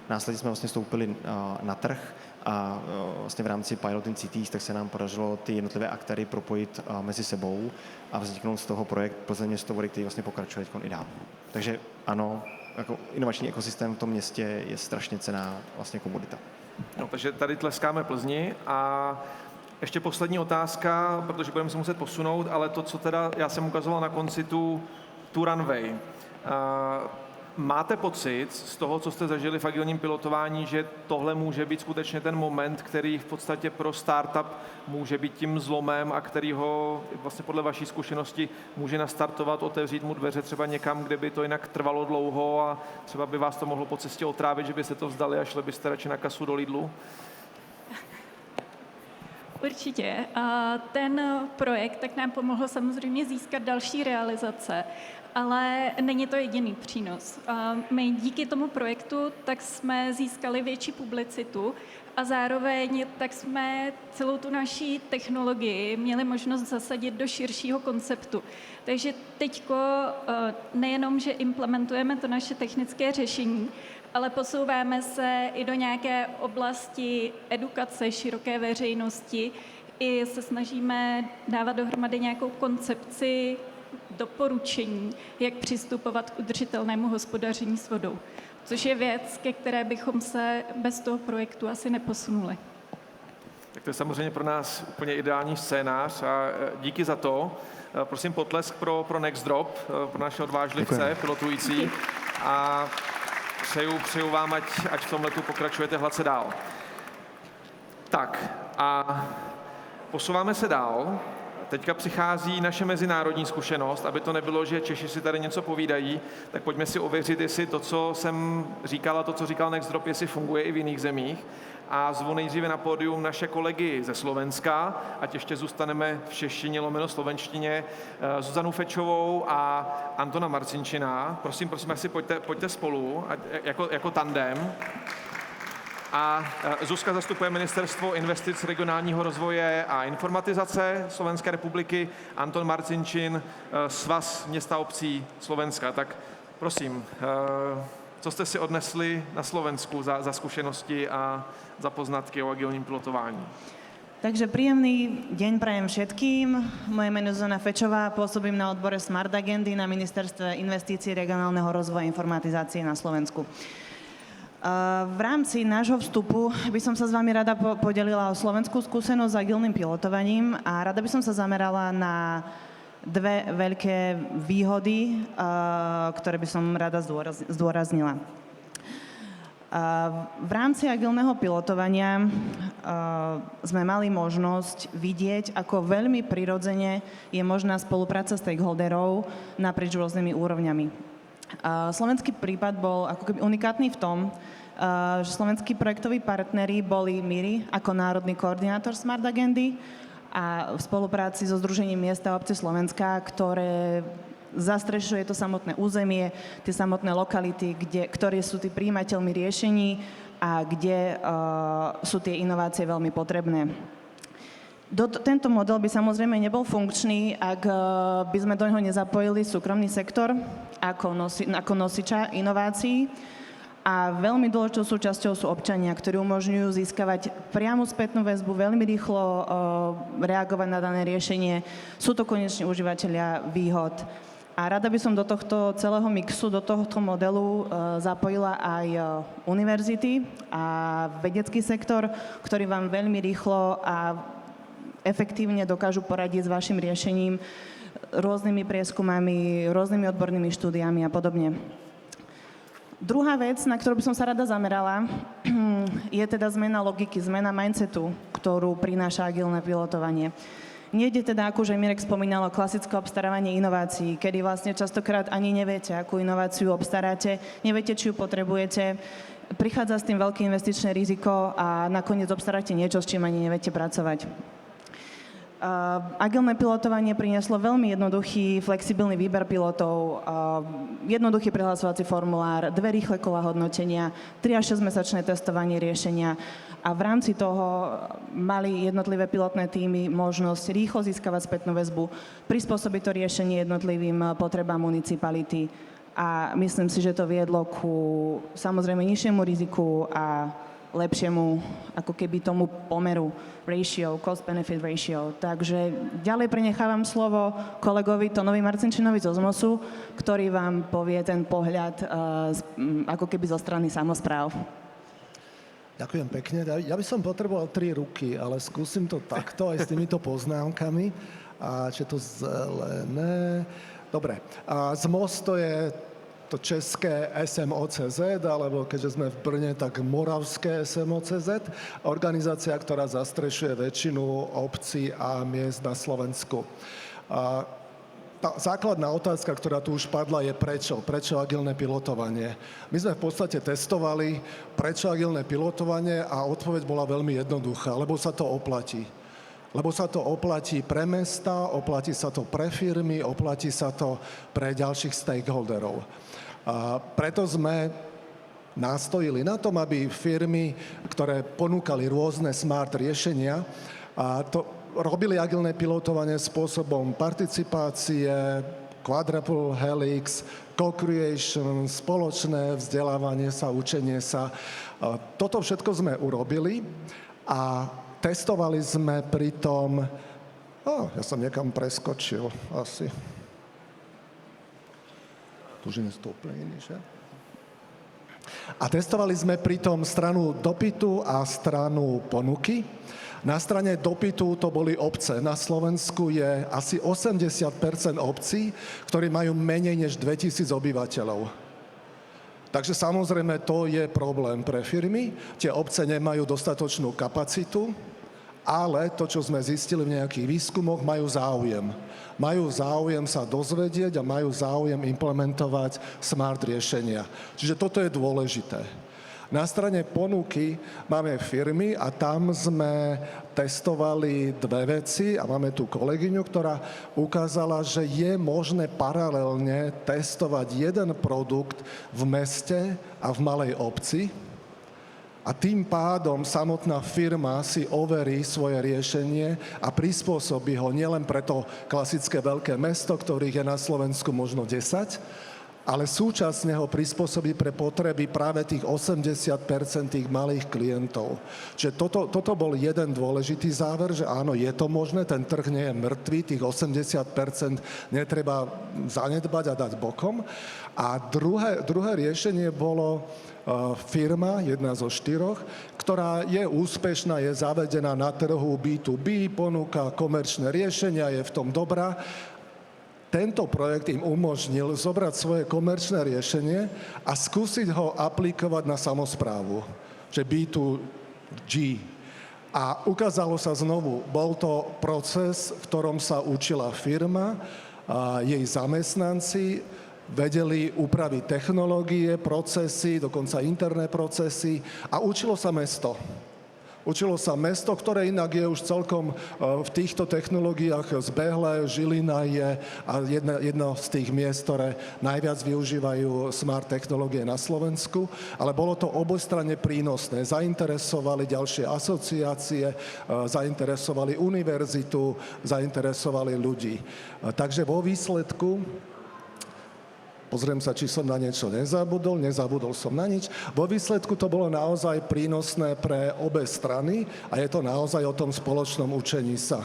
Následně jsme vlastně vstoupili na trh a vlastně v rámci PilotInnCities tak se nám podařilo ty jednotlivé aktéry propojit mezi sebou a vzniknout z toho projekt Plzeň město vody, který vlastně pokračuje teď i dál. Takže ano, jako inovační ekosystém v tom městě je strašně cenná vlastně komodita. No, takže tady tleskáme Plzni a ještě poslední otázka, protože budeme se muset posunout, ale to, co teda já jsem ukazoval na konci, tu runway. Máte pocit z toho, co jste zažili v agilním pilotování, že tohle může být skutečně ten moment, který v podstatě pro startup může být tím zlomem a který ho vlastně podle vaší zkušenosti může nastartovat, otevřít mu dveře třeba někam, kde by to jinak trvalo dlouho a třeba by vás to mohlo po cestě otrávit, že byste to vzdali a šli byste radši na kasu do Lidlu? Určitě. A ten projekt tak nám pomohl samozřejmě získat další realizace, ale není to jediný přínos. My díky tomu projektu tak jsme získali větší publicitu a zároveň tak jsme celou tu naší technologii měli možnost zasadit do širšího konceptu. Takže teďko nejenom, že implementujeme to naše technické řešení, ale posouváme se i do nějaké oblasti edukace široké veřejnosti, i se snažíme dávat dohromady nějakou koncepci doporučení, jak přistupovat k udržitelnému hospodaření s vodou, což je věc, ke které bychom se bez toho projektu asi neposunuli. Tak to je samozřejmě pro nás úplně ideální scénář a díky za to. Prosím potlesk pro Next Drop, pro naše odvážlivce pilotující a přeju vám, ať v tomhletu pokračujete hladce dál. Tak a posouváme se dál. Teďka přichází naše mezinárodní zkušenost, aby to nebylo, že Češi si tady něco povídají, tak pojďme si ověřit, jestli to, co jsem říkal a to, co říkal Next Drop, jestli funguje i v jiných zemích. a zvu nejdříve na pódium naše kolegy ze Slovenska, ať ještě zůstaneme v češtině / slovenštině, Zuzanu Fečovou a Antona Marcinčina. Prosím, asi pojďte spolu jako tandem. A Zuzka zastupuje Ministerstvo investic, regionálního rozvoje a informatizace Slovenské republiky, Anton Marcinčin, Svaz města obcí Slovenska. Tak prosím, co jste si odnesli na Slovensku za zkušenosti a za poznatky o agilním pilotování? Takže príjemný deň prajem všetkým. Moje meno je Zuzana Fečová, pôsobím na odbore Smart Agendy na Ministerstve investícií, regionálneho rozvoja a informatizácie na Slovensku. V rámci nášho vstupu by som sa s vami rada podelila o slovenskú skúsenosť s agilným pilotovaním a rada by som sa zamerala na dve veľké výhody, ktoré by som rada zdôraznila. V rámci agilného pilotovania sme mali možnosť vidieť, ako veľmi prirodzene je možná spolupráca stakeholderov naprieč rôznymi úrovňami. Slovenský prípad bol ako keby unikátny v tom, že slovenskí projektoví partneri boli MIRI ako národný koordinátor Smart Agendy a v spolupráci so Združením Miesta a obce Slovenska, ktoré zastrešuje to samotné územie, tie samotné lokality, ktoré sú tí prijímateľmi riešení a kde sú tie inovácie veľmi potrebné. Tento model by samozrejme nebol funkčný, ak by sme do neho nezapojili súkromný sektor ako nosiča inovácií. A veľmi dôležitou súčasťou sú občania, ktorí umožňujú získavať priamu spätnú väzbu, veľmi rýchlo reagovať na dané riešenie. Sú to koneční užívateľia výhod. A rada by som do tohto celého mixu, do tohto modelu zapojila aj univerzity a vedecký sektor, ktorý vám veľmi rýchlo a efektívne dokážu poradiť s vašim riešením rôznymi prieskumami, rôznymi odbornými štúdiami a podobne. Druhá vec, na ktorú by som sa rada zamerala, je teda zmena logiky, zmena mindsetu, ktorú prináša agilné pilotovanie. Nejde teda, ako už Mirek spomínal, klasické obstarávanie inovácií, kedy vlastne častokrát ani neviete, akú inováciu obstaráte, neviete, či ju potrebujete, prichádza s tým veľké investičné riziko a nakoniec obstaráte niečo, s čím ani neviete pracovať. Agilné pilotovanie prinieslo veľmi jednoduchý, flexibilný výber pilotov, jednoduchý prihlasovací formulár, 2 rýchle kola hodnotenia, 3 až 6 mesačné testovanie riešenia a v rámci toho mali jednotlivé pilotné tímy možnosť rýchlo získavať spätnú väzbu, prispôsobiť to riešenie jednotlivým potrebám municipality a myslím si, že to viedlo ku samozrejme nižšiemu riziku a lepšiemu ako keby tomu pomeru ratio, cost-benefit ratio. Takže ďalej prenechávam slovo kolegovi Tonovi Marcinčinovi zo ZMOSu, ktorý vám povie ten pohľad ako keby zo strany samospráv. Ďakujem pekne. Ja by som potreboval 3 ruky, ale skúsim to takto aj s týmito poznámkami. A či je to zelené? Dobre. ZMOS to je to české SMOCZ, alebo keďže sme v Brne, tak moravské SMOCZ, organizácia, ktorá zastrešuje väčšinu obcí a miest na Slovensku. Tá základná otázka, ktorá tu už padla, je prečo? Prečo agilné pilotovanie? My sme v podstate testovali, prečo agilné pilotovanie a odpoveď bola veľmi jednoduchá, lebo sa to oplatí. Lebo sa to oplatí pre mesta, oplatí sa to pre firmy, oplatí sa to pre ďalších stakeholderov. A preto sme nastojili na tom, aby firmy, ktoré ponúkali rôzne smart riešenia, a to robili agilné pilotovanie spôsobom participácie, quadruple helix, co-creation, spoločné vzdelávanie sa, učenie sa. Toto všetko sme urobili a testovali sme pritom... ja som niekam preskočil asi. A testovali sme pritom stranu dopytu a stranu ponuky. Na strane dopytu to boli obce. Na Slovensku je asi 80% obcí, ktorí majú menej než 2000 obyvateľov. Takže samozrejme to je problém pre firmy. Tie obce nemajú dostatočnú kapacitu, ale to, čo sme zistili v nejakých výskumoch, majú záujem. Majú záujem sa dozvedieť a majú záujem implementovať smart riešenia. Čiže toto je dôležité. Na strane ponuky máme firmy a tam sme testovali dve veci a máme tu kolegyňu, ktorá ukázala, že je možné paralelne testovať jeden produkt v meste a v malej obci. A tým pádom samotná firma si overí svoje riešenie a prispôsobí ho nielen pre to klasické veľké mesto, ktorých je na Slovensku možno 10, ale súčasne ho prispôsobí pre potreby práve tých 80% tých malých klientov. Čiže toto bol jeden dôležitý záver, že áno, je to možné, ten trh nie je mŕtvý, tých 80% netreba zanedbať a dať bokom. A druhé riešenie bolo firma, jedna zo 4, ktorá je úspešná, je zavedená na trhu B2B, ponúka komerčné riešenia, je v tom dobrá. Tento projekt im umožnil zobrať svoje komerčné riešenie a skúsiť ho aplikovať na samosprávu, že B2G. A ukázalo sa znovu, bol to proces, v ktorom sa učila firma, a jej zamestnanci, vedeli upraviť technológie, procesy, dokonca interné procesy a učilo sa mesto. Učilo sa mesto, ktoré inak je už celkom v týchto technológiách zbehlé. Žilina je jedno z tých miest, ktoré najviac využívajú smart technológie na Slovensku, ale bolo to obojstranne prínosné. Zainteresovali ďalšie asociácie, zainteresovali univerzitu, zainteresovali ľudí. Takže vo výsledku pozriem sa, či som na niečo nezabudol som na nič. Vo výsledku to bolo naozaj prínosné pre obe strany a je to naozaj o tom spoločnom učení sa.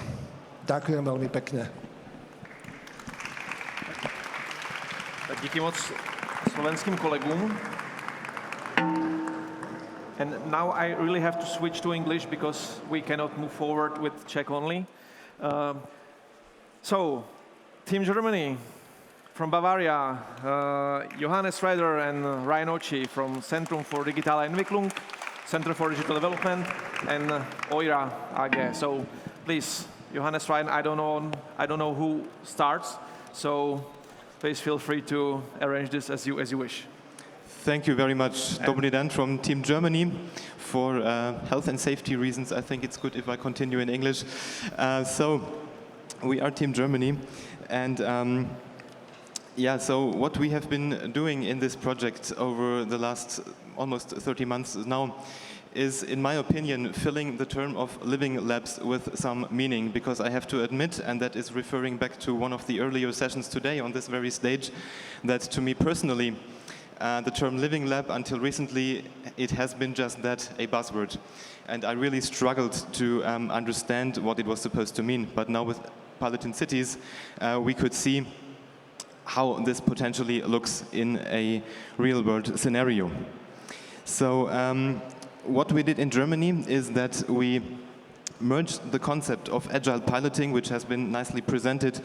Ďakujem veľmi pekne. Tak díky moc slovenským kolegům. And now I really have to switch to English because we cannot move forward with Czech only. So, Team Germany, from Bavaria, Johannes Schrader and Ryan Ochi from Centrum for Digitale Entwicklung, Center for Digital Development, and OIRA AG. So please, Johannes, Ryan, I don't know who starts, so please feel free to arrange this as you wish. Thank you very much, Dobrým from Team Germany. For health and safety reasons, I think it's good if I continue in English. So we are Team Germany, and yeah, so what we have been doing in this project over the last almost 30 months now is, in my opinion, filling the term of living labs with some meaning, because I have to admit, and that is referring back to one of the earlier sessions today on this very stage, that to me personally, the term living lab until recently, it has been just that, a buzzword. And I really struggled to understand what it was supposed to mean. But now with PilotInnCities, we could see how this potentially looks in a real-world scenario. So what we did in Germany is that we merged the concept of agile piloting, which has been nicely presented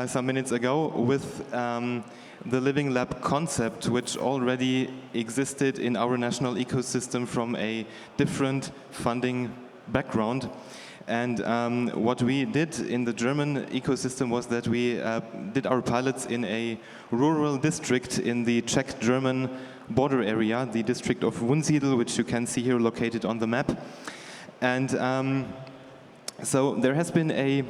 some minutes ago, with the living lab concept, which already existed in our national ecosystem from a different funding background. And what we did in the German ecosystem was that we did our pilots in a rural district in the Czech-German border area, the district of Wunsiedel, which you can see here located on the map. And so there has been a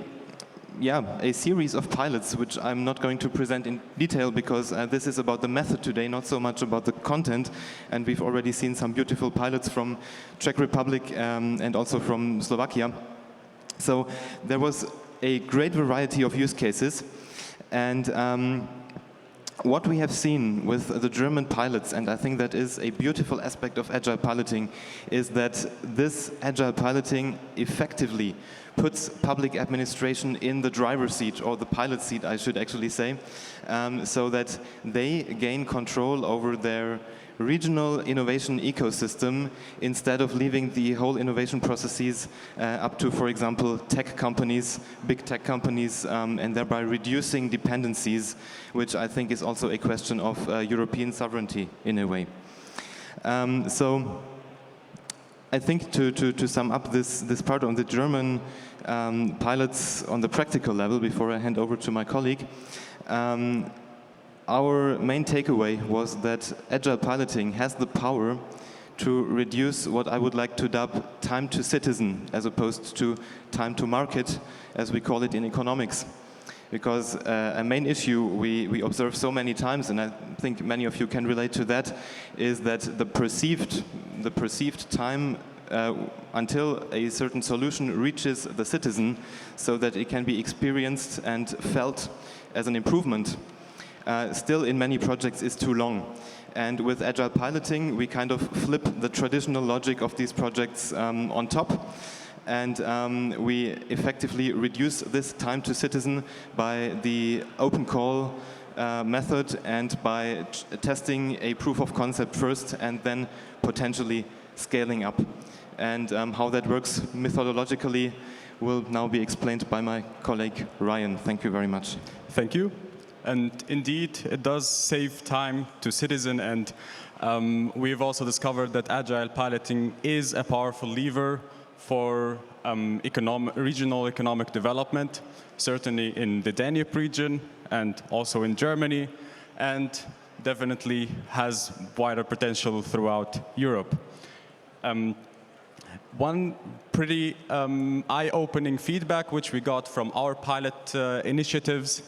series of pilots, which I'm not going to present in detail because this is about the method today, not so much about the content. And we've already seen some beautiful pilots from Czech Republic and also from Slovakia. So there was a great variety of use cases, and what we have seen with the German pilots, and I think that is a beautiful aspect of agile piloting, is that this agile piloting effectively puts public administration in the driver's seat, or the pilot seat, I should actually say, so that they gain control over their regional innovation ecosystem instead of leaving the whole innovation processes up to, for example, tech companies, big tech companies, and thereby reducing dependencies, which I think is also a question of European sovereignty in a way. So I think to sum up this part on the German pilots on the practical level, before I hand over to my colleague, our main takeaway was that agile piloting has the power to reduce what I would like to dub time to citizen as opposed to time to market, as we call it in economics. Because a main issue we observe so many times, and I think many of you can relate to that, is that the perceived time until a certain solution reaches the citizen so that it can be experienced and felt as an improvement, still in many projects is too long. And with agile piloting, we kind of flip the traditional logic of these projects on top. And we effectively reduce this time to citizen by the open call method and by testing a proof of concept first and then potentially scaling up. And how that works methodologically will now be explained by my colleague Ryan. Thank you very much. Thank you. And indeed, it does save time to citizen, and we've also discovered that agile piloting is a powerful lever for regional economic development, certainly in the Danube region and also in Germany, and definitely has wider potential throughout Europe. One pretty eye-opening feedback which we got from our pilot initiatives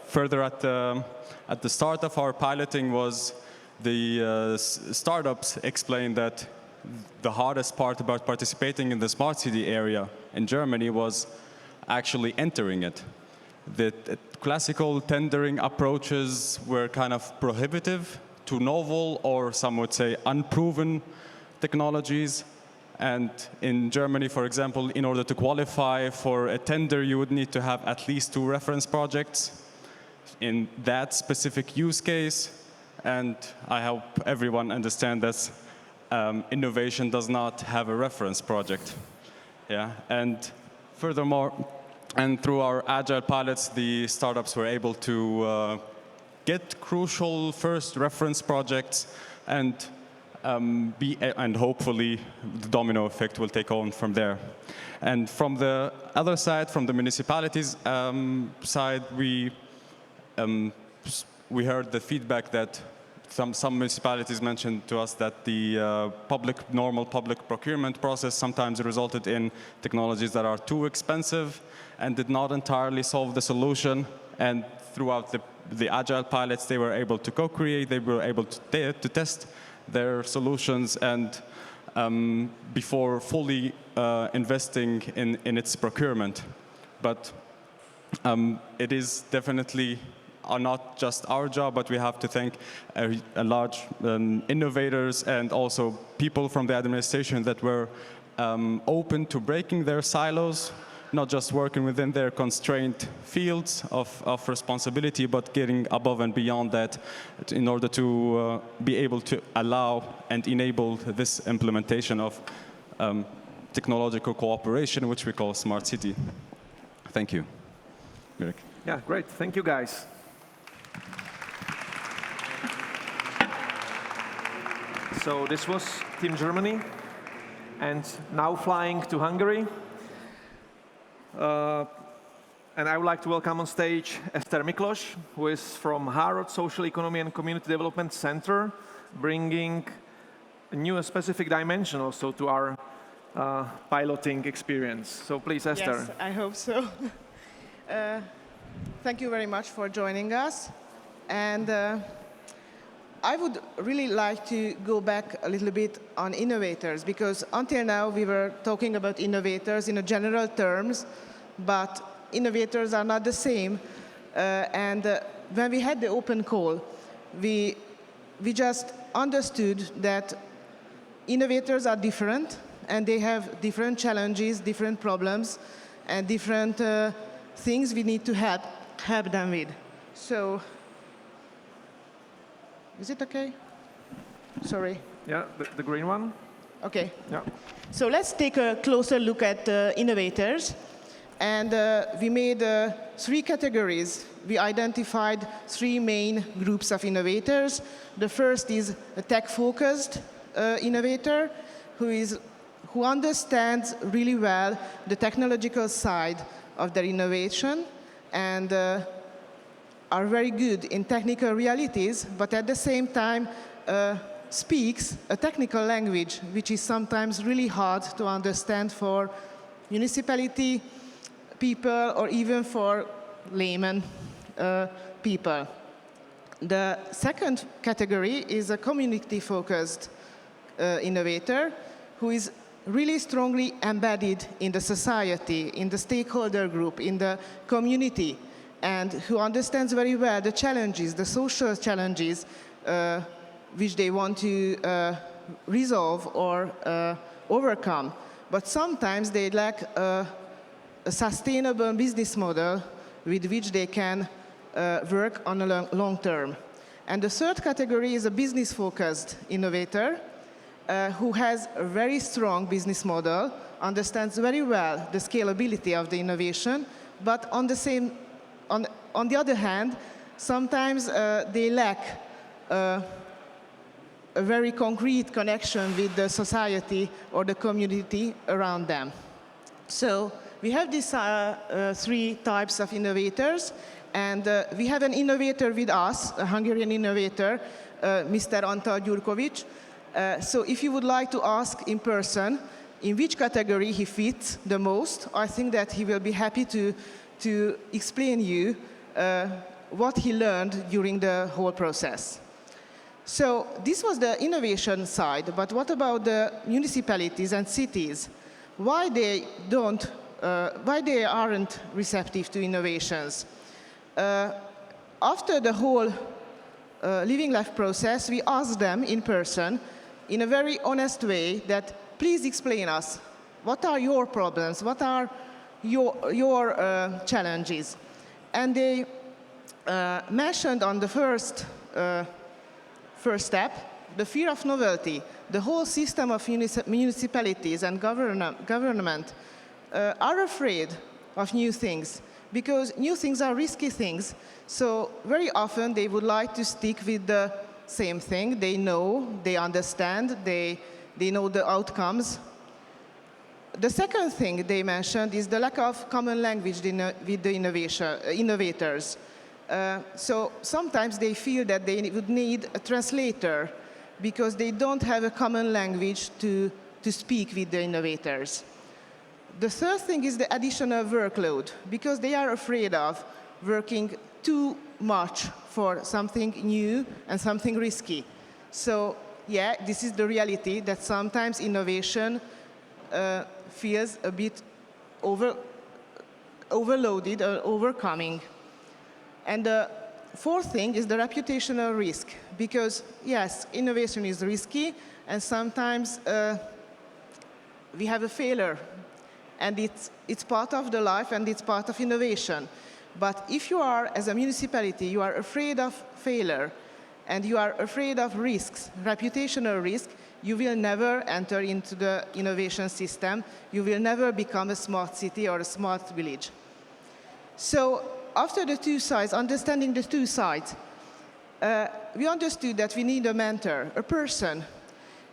further at the start of our piloting was the startups explained that the hardest part about participating in the smart city area in Germany was actually entering it. The classical tendering approaches were kind of prohibitive to novel, or some would say unproven technologies. And in Germany, for example, in order to qualify for a tender, you would need to have at least 2 reference projects in that specific use case. And I hope everyone understands that innovation does not have a reference project. Yeah. And furthermore, and through our agile pilots, the startups were able to get crucial first reference projects and and hopefully the domino effect will take on from there. And from the other side, from the municipalities side, we heard the feedback that some municipalities mentioned to us that the normal public procurement process sometimes resulted in technologies that are too expensive and did not entirely solve the solution. And throughout the agile pilots, they were able to co-create, they were able to test their solutions and before fully investing in its procurement. But it is definitely not just our job, but we have to thank a large innovators and also people from the administration that were open to breaking their silos, not just working within their constrained fields of responsibility, but getting above and beyond that in order to be able to allow and enable this implementation of technological cooperation, which we call Smart City. Thank you. Eric. Yeah, great. Thank you, guys. So this was Team Germany, and now flying to Hungary. And I would like to welcome on stage Eszter Miklos, who is from Harvard Social Economy and Community Development Center, bringing a new specific dimension also to our piloting experience. So please, Eszter. Yes, I hope so. Thank you very much for joining us. And I would really like to go back a little bit on innovators, because until now we were talking about innovators in a general terms, but innovators are not the same. When we had the open call, we just understood that innovators are different, and they have different challenges, different problems, and different things we need to help them with. So, is it okay? Sorry. Yeah, the green one. Okay. Yeah. So let's take a closer look at innovators. And we made 3 categories. We identified 3 main groups of innovators. The first is a tech-focused innovator who understands really well the technological side of their innovation and are very good in technical realities, but at the same time speaks a technical language which is sometimes really hard to understand for municipality people or even for layman people. The second category is a community-focused innovator who is really strongly embedded in the society, in the stakeholder group, in the community, and who understands very well the challenges, the social challenges which they want to resolve or overcome. But sometimes they lack a sustainable business model with which they can work on a long term. And the third category is a business-focused innovator who has a very strong business model, understands very well the scalability of the innovation, but on the other hand, sometimes they lack a very concrete connection with the society or the community around them. So we have these three types of innovators, and we have an innovator with us, a Hungarian innovator, Mr. Antal Gyurkovic. So if you would like to ask in person in which category he fits the most, I think that he will be happy to explain you what he learned during the whole process. So this was the innovation side, but what about the municipalities and cities? Why they aren't receptive to innovations? After the whole living life process, we asked them in person, in a very honest way, that please explain us, what are your problems, what are your challenges? And they mentioned on the first step, the fear of novelty. The whole system of municipalities and government are afraid of new things, because new things are risky things. So very often they would like to stick with the same thing. They know, they understand, they know the outcomes. The second thing they mentioned is the lack of common language with the innovators. So sometimes they feel that they would need a translator because they don't have a common language to speak with the innovators. The third thing is the additional workload, because they are afraid of working too much for something new and something risky. So yeah, this is the reality, that sometimes innovation feels a bit overloaded or overcoming. And the fourth thing is the reputational risk, because yes, innovation is risky, and sometimes we have a failure, and it's part of the life and it's part of innovation. But if you are, as a municipality, you are afraid of failure and you are afraid of risks, reputational risk, you will never enter into the innovation system. You will never become a smart city or a smart village. So after the two sides, understanding the two sides, we understood that we need a mentor, a person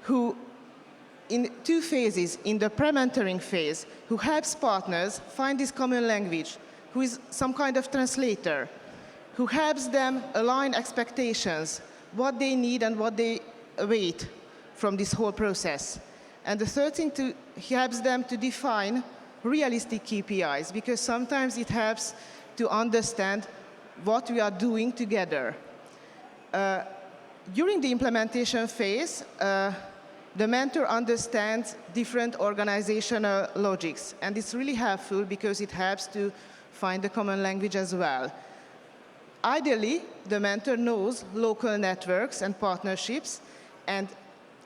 who, in two phases, in the pre-mentoring phase, who helps partners find this common language, who is some kind of translator, who helps them align expectations, what they need and what they await from this whole process. And the third thing, helps them to define realistic KPIs, because sometimes it helps to understand what we are doing together. During the implementation phase, the mentor understands different organizational logics, and it's really helpful because it helps to find a common language as well. Ideally, the mentor knows local networks and partnerships, and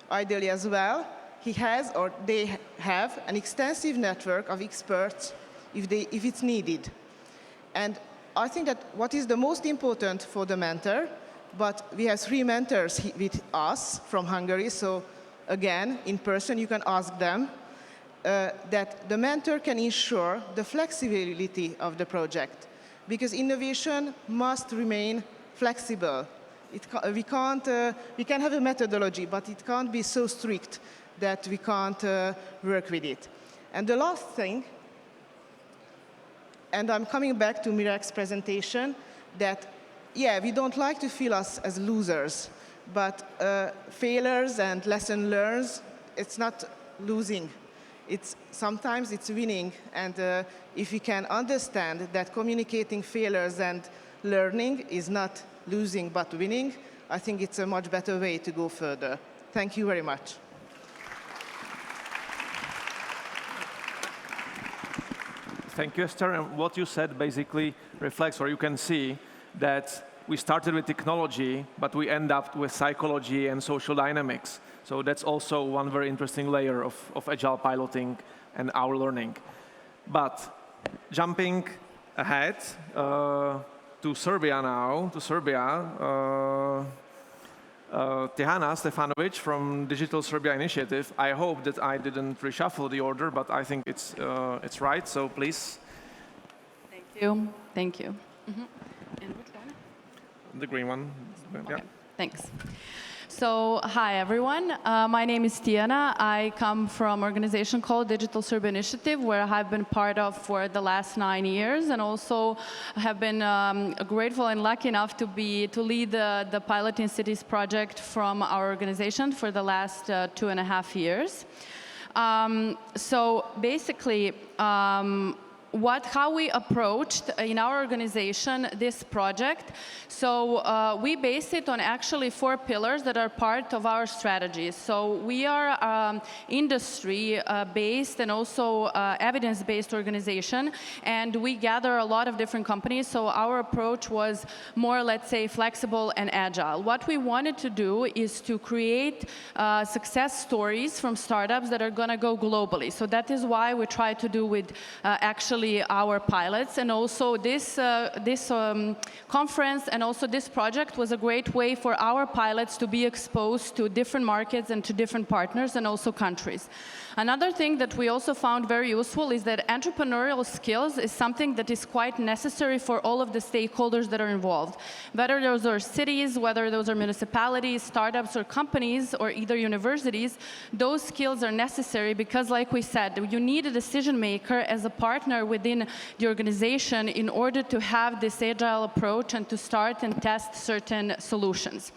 ideally as well, he has or they have an extensive network of experts if it's needed. And I think that what is the most important for the mentor, but we have 3 mentors with us from Hungary, so again, in person, you can ask them, that the mentor can ensure the flexibility of the project, because innovation must remain flexible. We can have a methodology, but it can't be so strict that we can't work with it. And the last thing, and I'm coming back to Mirak's presentation, that, yeah, we don't like to feel us as losers. but failures and lesson learns, it's not losing. Sometimes it's winning, and if you can understand that communicating failures and learning is not losing but winning, I think it's a much better way to go further. Thank you very much. Thank you, Esther. And what you said basically reflects, or you can see, that we started with technology, but we end up with psychology and social dynamics. So that's also one very interesting layer of agile piloting and our learning. But jumping ahead to Serbia now, Tihana Stefanovic from Digital Serbia Initiative. I hope that I didn't reshuffle the order, but I think it's right, so please. Thank you. Mm-hmm. And which one? The green one. Okay. Yeah. Thanks. So, hi everyone. My name is Tijana. I come from an organization called Digital Serbia Initiative, where I have been part of for the last 9 years, and also have been grateful and lucky enough to lead the PilotInnCities project from our organization for the last 2.5 years. So basically, how we approached in our organization this project. So we based it on actually 4 pillars that are part of our strategy. So we are industry-based and also evidence-based organization, and we gather a lot of different companies. So our approach was more, let's say, flexible and agile. What we wanted to do is to create success stories from startups that are going to go globally. So that is why we try to do with actually our pilots, and also this conference and also this project was a great way for our pilots to be exposed to different markets and to different partners and also countries. Another thing that we also found very useful is that entrepreneurial skills is something that is quite necessary for all of the stakeholders that are involved. Whether those are cities, whether those are municipalities, startups, or companies, or either universities, those skills are necessary because, like we said, you need a decision maker as a partner within the organization in order to have this agile approach and to start and test certain solutions.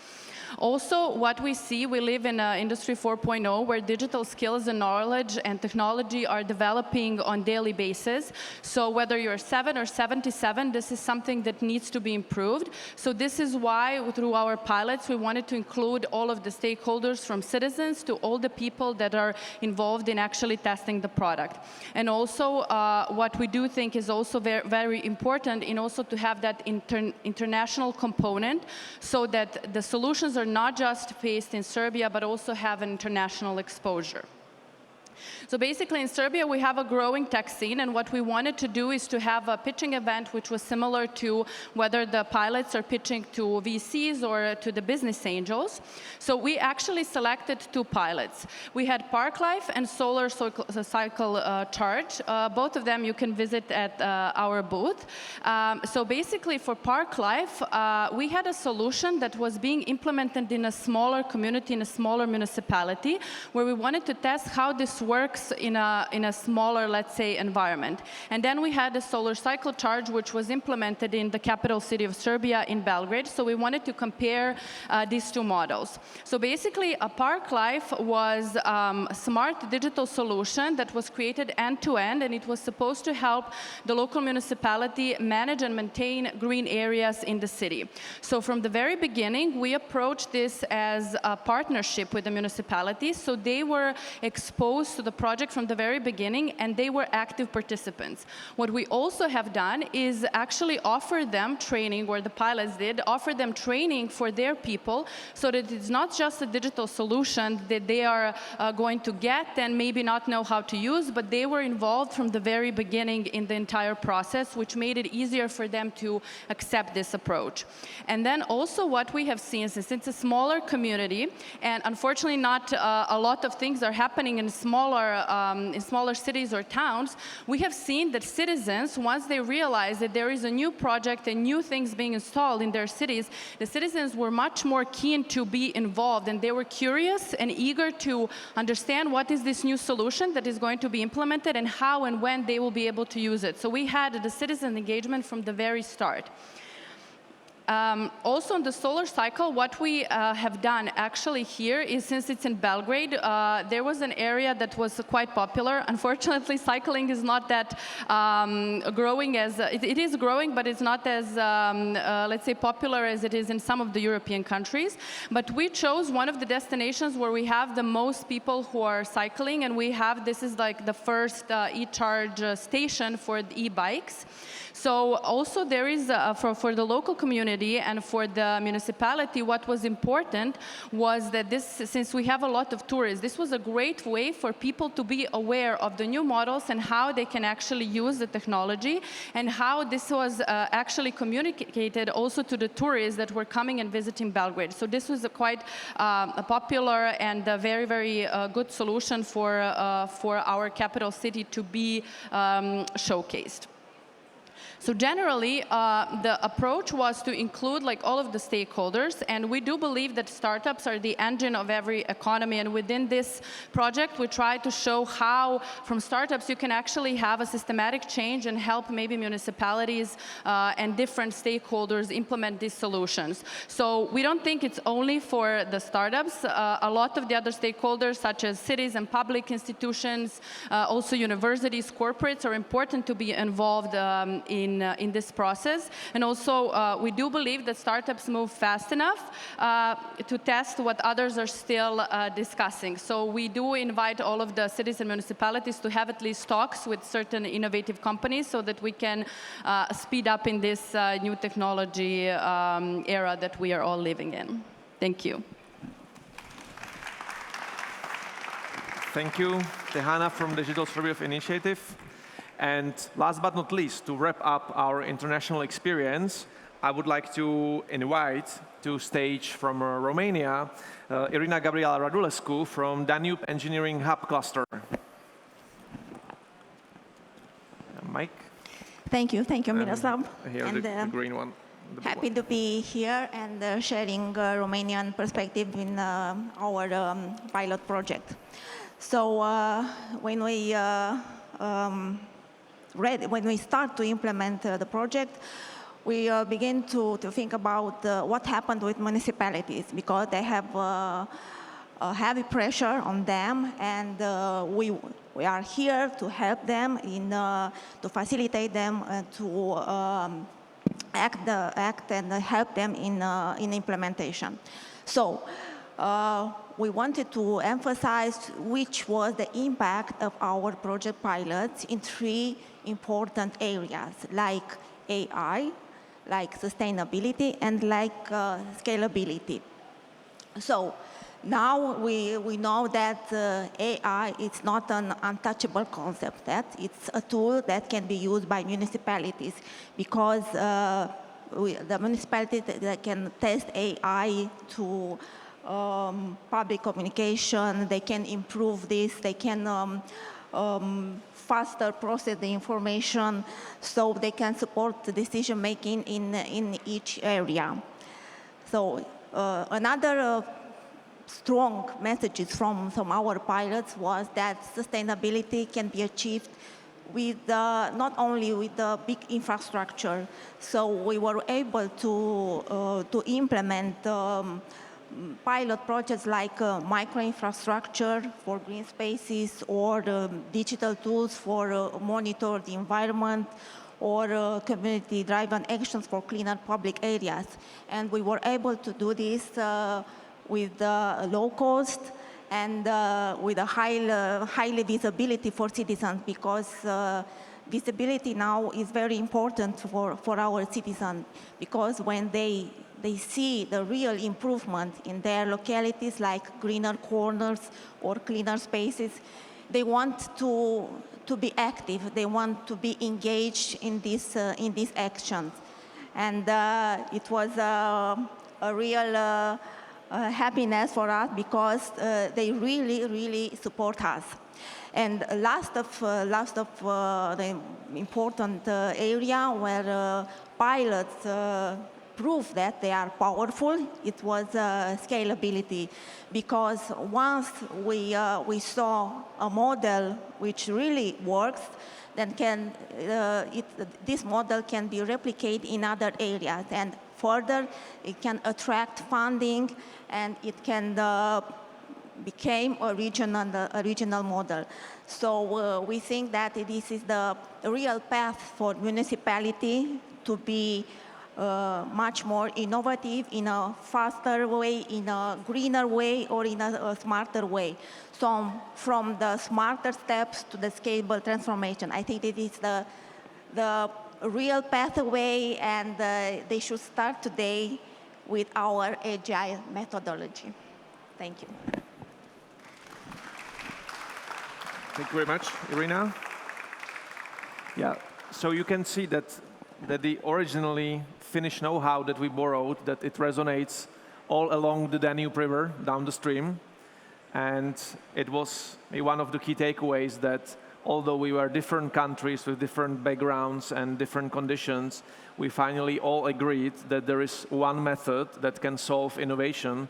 Also, what we see, we live in Industry 4.0, where digital skills and knowledge and technology are developing on a daily basis. So whether you're 7 or 77, this is something that needs to be improved. So this is why, through our pilots, we wanted to include all of the stakeholders, from citizens to all the people that are involved in actually testing the product. And also, what we do think is also very, very important, in also to have that international component, so that the solutions are not just based in Serbia, but also have an international exposure. So basically in Serbia we have a growing tech scene, and what we wanted to do is to have a pitching event which was similar to whether the pilots are pitching to VCs or to the business angels. So we actually selected 2 pilots. We had Park Life and Solar Cycle Charge. Both of them you can visit at our booth. So basically for Park Life, we had a solution that was being implemented in a smaller community, in a smaller municipality, where we wanted to test how this works in a smaller, let's say, environment. And then we had a solar cycle charge, which was implemented in the capital city of Serbia, in Belgrade. So we wanted to compare these 2 models. So basically, a Park Life was a smart digital solution that was created end-to-end, and it was supposed to help the local municipality manage and maintain green areas in the city. So from the very beginning, we approached this as a partnership with the municipality. So they were exposed to the project from the very beginning, and they were active participants. What we also have done is actually offer them training, or the pilots did, offer them training for their people, so that it's not just a digital solution that they are going to get and maybe not know how to use, but they were involved from the very beginning in the entire process, which made it easier for them to accept this approach. And then also what we have seen, since it's a smaller community, and unfortunately not a lot of things are happening in smaller cities or towns, we have seen that citizens, once they realize that there is a new project and new things being installed in their cities, the citizens were much more keen to be involved, and they were curious and eager to understand what is this new solution that is going to be implemented and how and when they will be able to use it. So we had the citizen engagement from the very start. Also on the solar cycle, what we have done actually here is, since it's in Belgrade, there was an area that was quite popular. Unfortunately, cycling is not that growing as, it is growing, but it's not as, let's say, popular as it is in some of the European countries. But we chose one of the destinations where we have the most people who are cycling, and we have, this is like the first e-charge station for the e-bikes. So also there is, for the local community and for the municipality, what was important was that this, since we have a lot of tourists, this was a great way for people to be aware of the new models and how they can actually use the technology, and how this was actually communicated also to the tourists that were coming and visiting Belgrade. So this was a quite popular and a very, very good solution for our capital city to be showcased. So generally, the approach was to include like all of the stakeholders, and we do believe that startups are the engine of every economy. And within this project, we try to show how from startups you can actually have a systematic change and help maybe municipalities and different stakeholders implement these solutions. So we don't think it's only for the startups. A lot of the other stakeholders, such as cities and public institutions, also universities, corporates, are important to be involved in this process. And also, we do believe that startups move fast enough to test what others are still discussing. So we do invite all of the cities and municipalities to have at least talks with certain innovative companies so that we can speed up in this new technology era that we are all living in. Thank you. Thank you, Tehana from Digital Survey of Initiative. And last but not least, to wrap up our international experience, I would like to invite to stage from Romania, Irina Gabriela Radulescu from Danube Engineering Hub Cluster. Mike? Thank you, Miroslav. Here, and, the green one. Happy to be here and sharing Romanian perspective in our pilot project. So when we start to implement the project, we begin to think about what happened with municipalities, because they have a heavy pressure on them, and we are here to help them to facilitate them to act and help them in implementation. So we wanted to emphasize which was the impact of our project pilots in three important areas, like AI, like sustainability, and like scalability. So now we know that AI is not an untouchable concept, that it's a tool that can be used by municipalities, because the municipalities that can test AI to public communication, they can improve this, they can faster process the information, so they can support the decision making in each area. So another strong messages from our pilots was that sustainability can be achieved with not only with the big infrastructure. So we were able to implement pilot projects like micro-infrastructure for green spaces, or digital tools for monitor the environment, or community-driven actions for cleaner public areas. And we were able to do this with low cost and with a high visibility for citizens, because visibility now is very important for our citizens, because when they see the real improvement in their localities, like greener corners or cleaner spaces, they want to be active, they want to be engaged in these actions. And it was a real happiness for us, because they really support us. And last of the important area where pilots prove that they are powerful, it was scalability, because once we saw a model which really works, then this model can be replicated in other areas. And further, it can attract funding, and it can become a regional model. So we think that this is the real path for municipality to be much more innovative in a faster way, in a greener way, or in a smarter way. So from the smarter steps to the scalable transformation, I think it is the real pathway, and they should start today with our agile methodology. Thank you. Thank you very much, Irina. Yeah, so you can see that the originally Finnish know-how that we borrowed, that it resonates all along the Danube River, down the stream. And it was one of the key takeaways that although we were different countries with different backgrounds and different conditions, we finally all agreed that there is one method that can solve innovation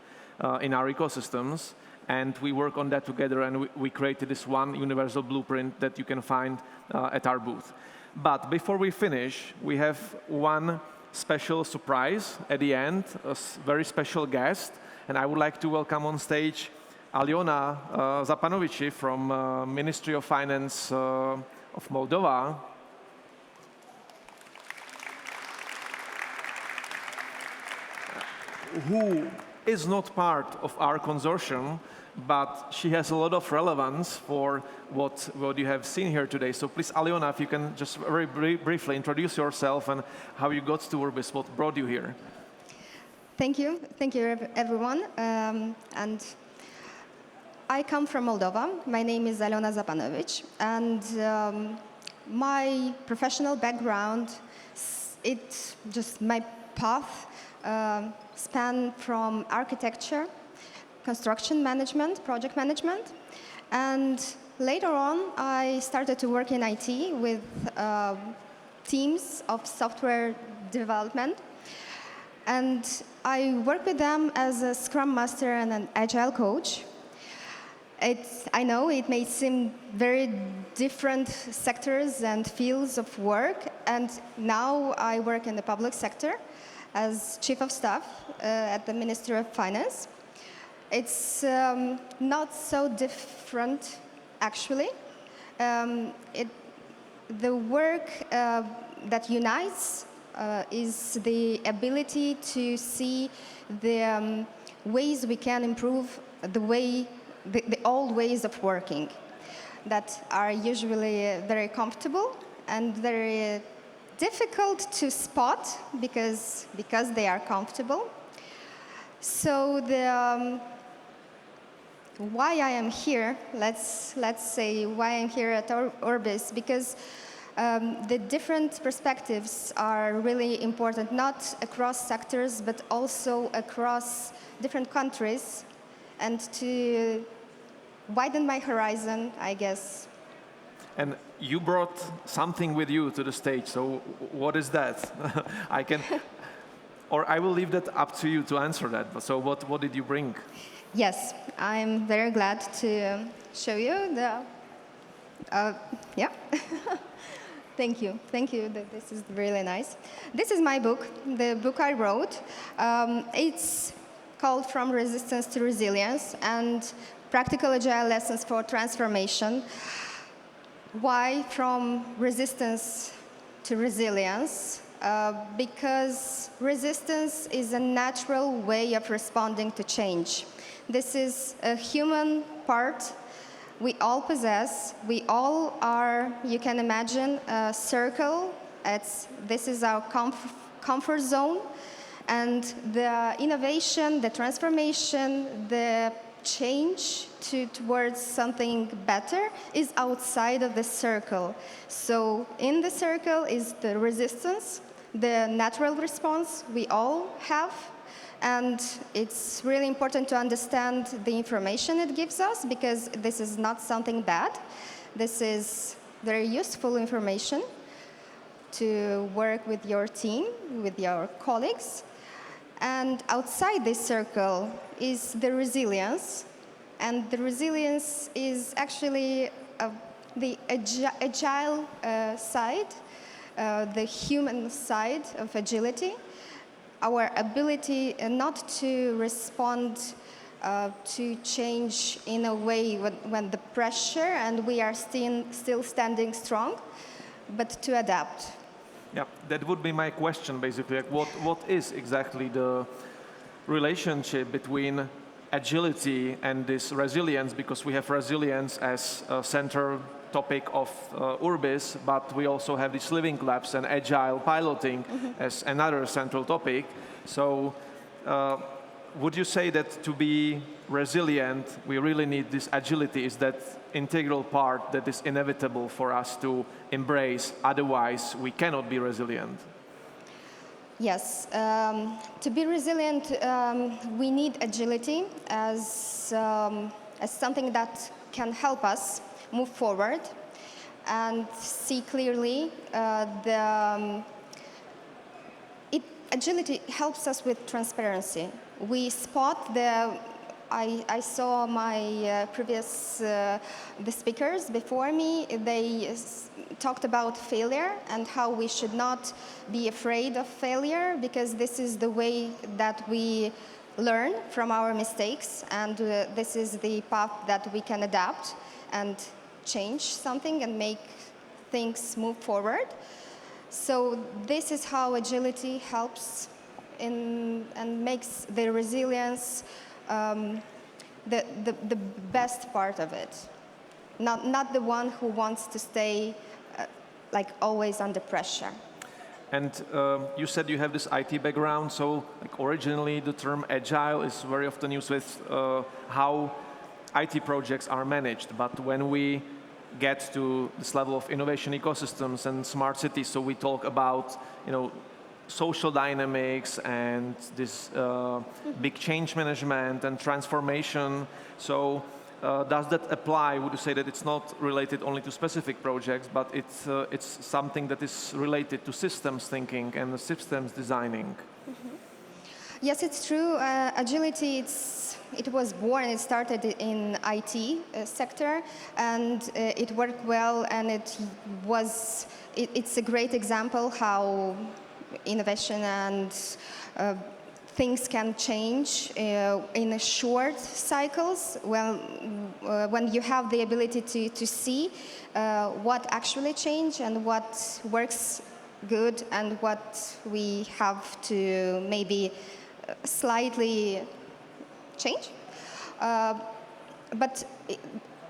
in our ecosystems. And we work on that together, and we created this one universal blueprint that you can find at our booth. But before we finish, we have one special surprise at the end, a very special guest. And I would like to welcome on stage Aliona Zapanovici from Ministry of Finance of Moldova. Who is not part of our consortium, but she has a lot of relevance for what you have seen here today. So please, Aliona, if you can just very briefly introduce yourself and how you got to URBIS, what brought you here. Thank you everyone. And I come from Moldova. My name is Aliona Zapanovici, and my professional background, my path span from architecture, construction management, project management, and later on I started to work in IT with teams of software development, and I work with them as a Scrum Master and an Agile coach. I know it may seem very different sectors and fields of work, and now I work in the public sector as Chief of Staff at the Ministry of Finance. It's not so different, actually. The work that unites is the ability to see the ways we can improve the old ways of working that are usually very comfortable and very difficult to spot because they are comfortable. So why I am here, let's say why I'm here at URBIS, because the different perspectives are really important, not across sectors, but also across different countries, and to widen my horizon, I guess. And you brought something with you to the stage, so what is that? I will leave that up to you to answer that. But so what did you bring? Yes, I'm very glad to show you the, yeah. Thank you. This is really nice. This is my book, the book I wrote. It's called From Resistance to Resilience, and Practical Agile Lessons for Transformation. Why from resistance to resilience? Because resistance is a natural way of responding to change. This is a human part we all possess. We all are, you can imagine, a circle. This is our comfort zone. And the innovation, the transformation, the change towards something better is outside of the circle. So in the circle is the resistance, the natural response we all have. And it's really important to understand the information it gives us, because this is not something bad. This is very useful information to work with your team, with your colleagues. And outside this circle is the resilience. And the resilience is actually the agile side, the human side of agility, our ability not to respond to change in a way when the pressure and we are still standing strong, but to adapt. Yeah, that would be my question basically. Like what is exactly the relationship between agility and this resilience? Because we have resilience as a central topic of URBIS, but we also have these living labs and agile piloting as another central topic. So would you say that to be resilient, we really need this agility? Is that integral part that is inevitable for us to embrace? Otherwise, we cannot be resilient. Yes, to be resilient, we need agility as something that can help us move forward and see clearly. Agility helps us with transparency. We spot I saw my the speakers before me, they talked about failure and how we should not be afraid of failure, because this is the way that we learn from our mistakes, and this is the path that we can adapt and change something and make things move forward. So this is how agility helps and makes the resilience the best part of it. Not the one who wants to stay like always under pressure. And you said you have this IT background, so like originally the term agile is very often used with how IT projects are managed. But when we get to this level of innovation ecosystems and smart cities, so we talk about, social dynamics and this big change management and transformation. So does that apply? Would you say that it's not related only to specific projects, but it's something that is related to systems thinking and systems designing? Mm-hmm. Yes, it's true. Agility, it was born, it started in IT sector, and it worked well, and it's a great example how innovation and things can change in short cycles. Well, when you have the ability to see what actually changed and what works good and what we have to maybe slightly change. But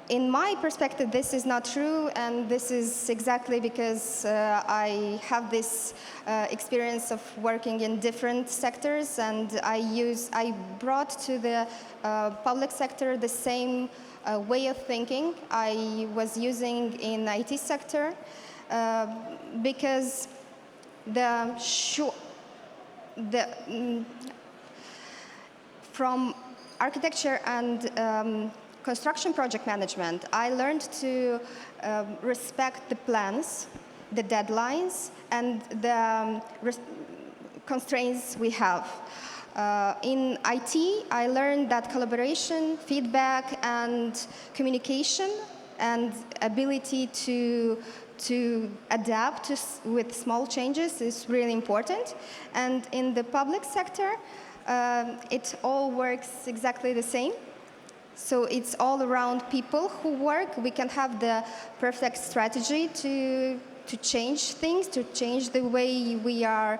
in my perspective, this is not true, and this is exactly because I have this experience of working in different sectors, and I brought to the public sector the same way of thinking I was using in IT sector, because from architecture and construction project management, I learned to respect the plans, the deadlines, and the constraints we have. In IT, I learned that collaboration, feedback, and communication, and ability to adapt with small changes is really important. And in the public sector, it all works exactly the same. So it's all around people who work. We can have the perfect strategy to change things, to change the way we are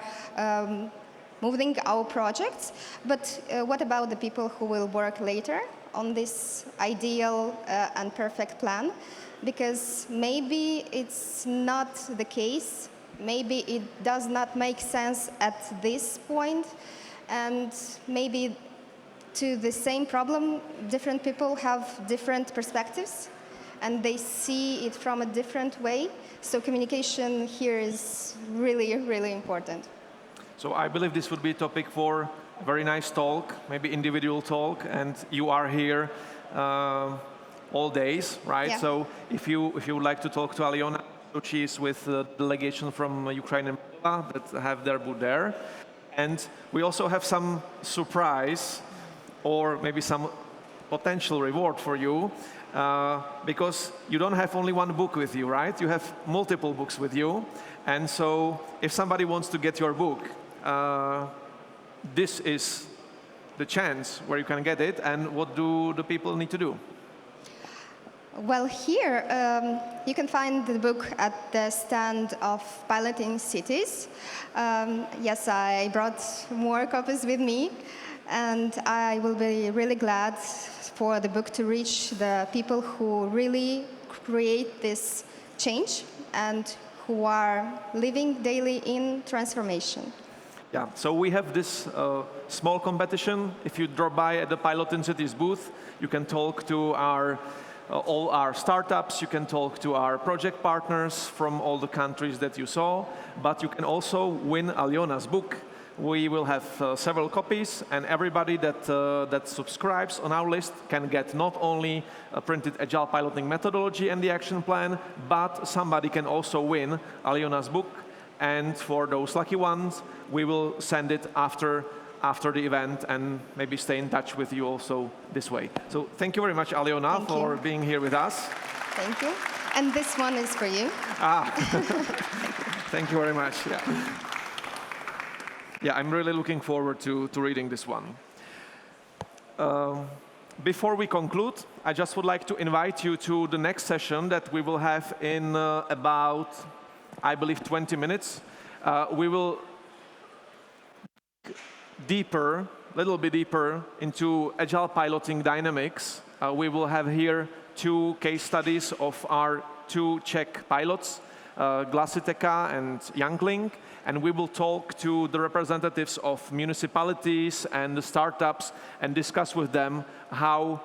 moving our projects. But what about the people who will work later on this ideal and perfect plan? Because maybe it's not the case. Maybe it does not make sense at this point. And maybe to the same problem, different people have different perspectives, and they see it from a different way. So communication here is really, really important. So I believe this would be a topic for a very nice talk, maybe individual talk, and you are here all days, right? Yeah. So if you would like to talk to Aliona, she is with the delegation from Ukraine and that have their booth there. And we also have some surprise or maybe some potential reward for you because you don't have only one book with you, right? You have multiple books with you. And so if somebody wants to get your book, this is the chance where you can get it. And what do the people need to do? Well, here you can find the book at the stand of PilotInnCities. Yes, I brought more copies with me, and I will be really glad for the book to reach the people who really create this change and who are living daily in transformation. Yeah, so we have this small competition. If you drop by at the PilotInnCities booth, you can talk to all our startups, you can talk to our project partners from all the countries that you saw, but you can also win Aljona's book. We will have several copies, and everybody that subscribes on our list can get not only a printed agile piloting methodology and the action plan, but somebody can also win Aljona's book. And for those lucky ones, we will send it after the event and maybe stay in touch with you also this way. So thank you very much, Aljona, for being here with us. Thank you. And this one is for you. Thank you very much. Yeah, I'm really looking forward to reading this one. Before we conclude, I just would like to invite you to the next session that we will have in about, I believe, 20 minutes. We will a little bit deeper into agile piloting dynamics. We will have here 2 case studies of our 2 Czech pilots, Glasiteka and Youngling, and we will talk to the representatives of municipalities and the startups and discuss with them how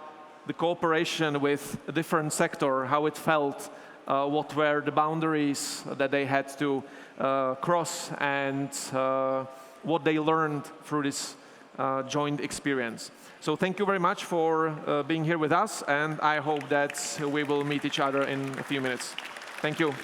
the cooperation with a different sector, how it felt, what were the boundaries that they had to cross, and what they learned through this joint experience. So thank you very much for being here with us, and I hope that we will meet each other in a few minutes. Thank you.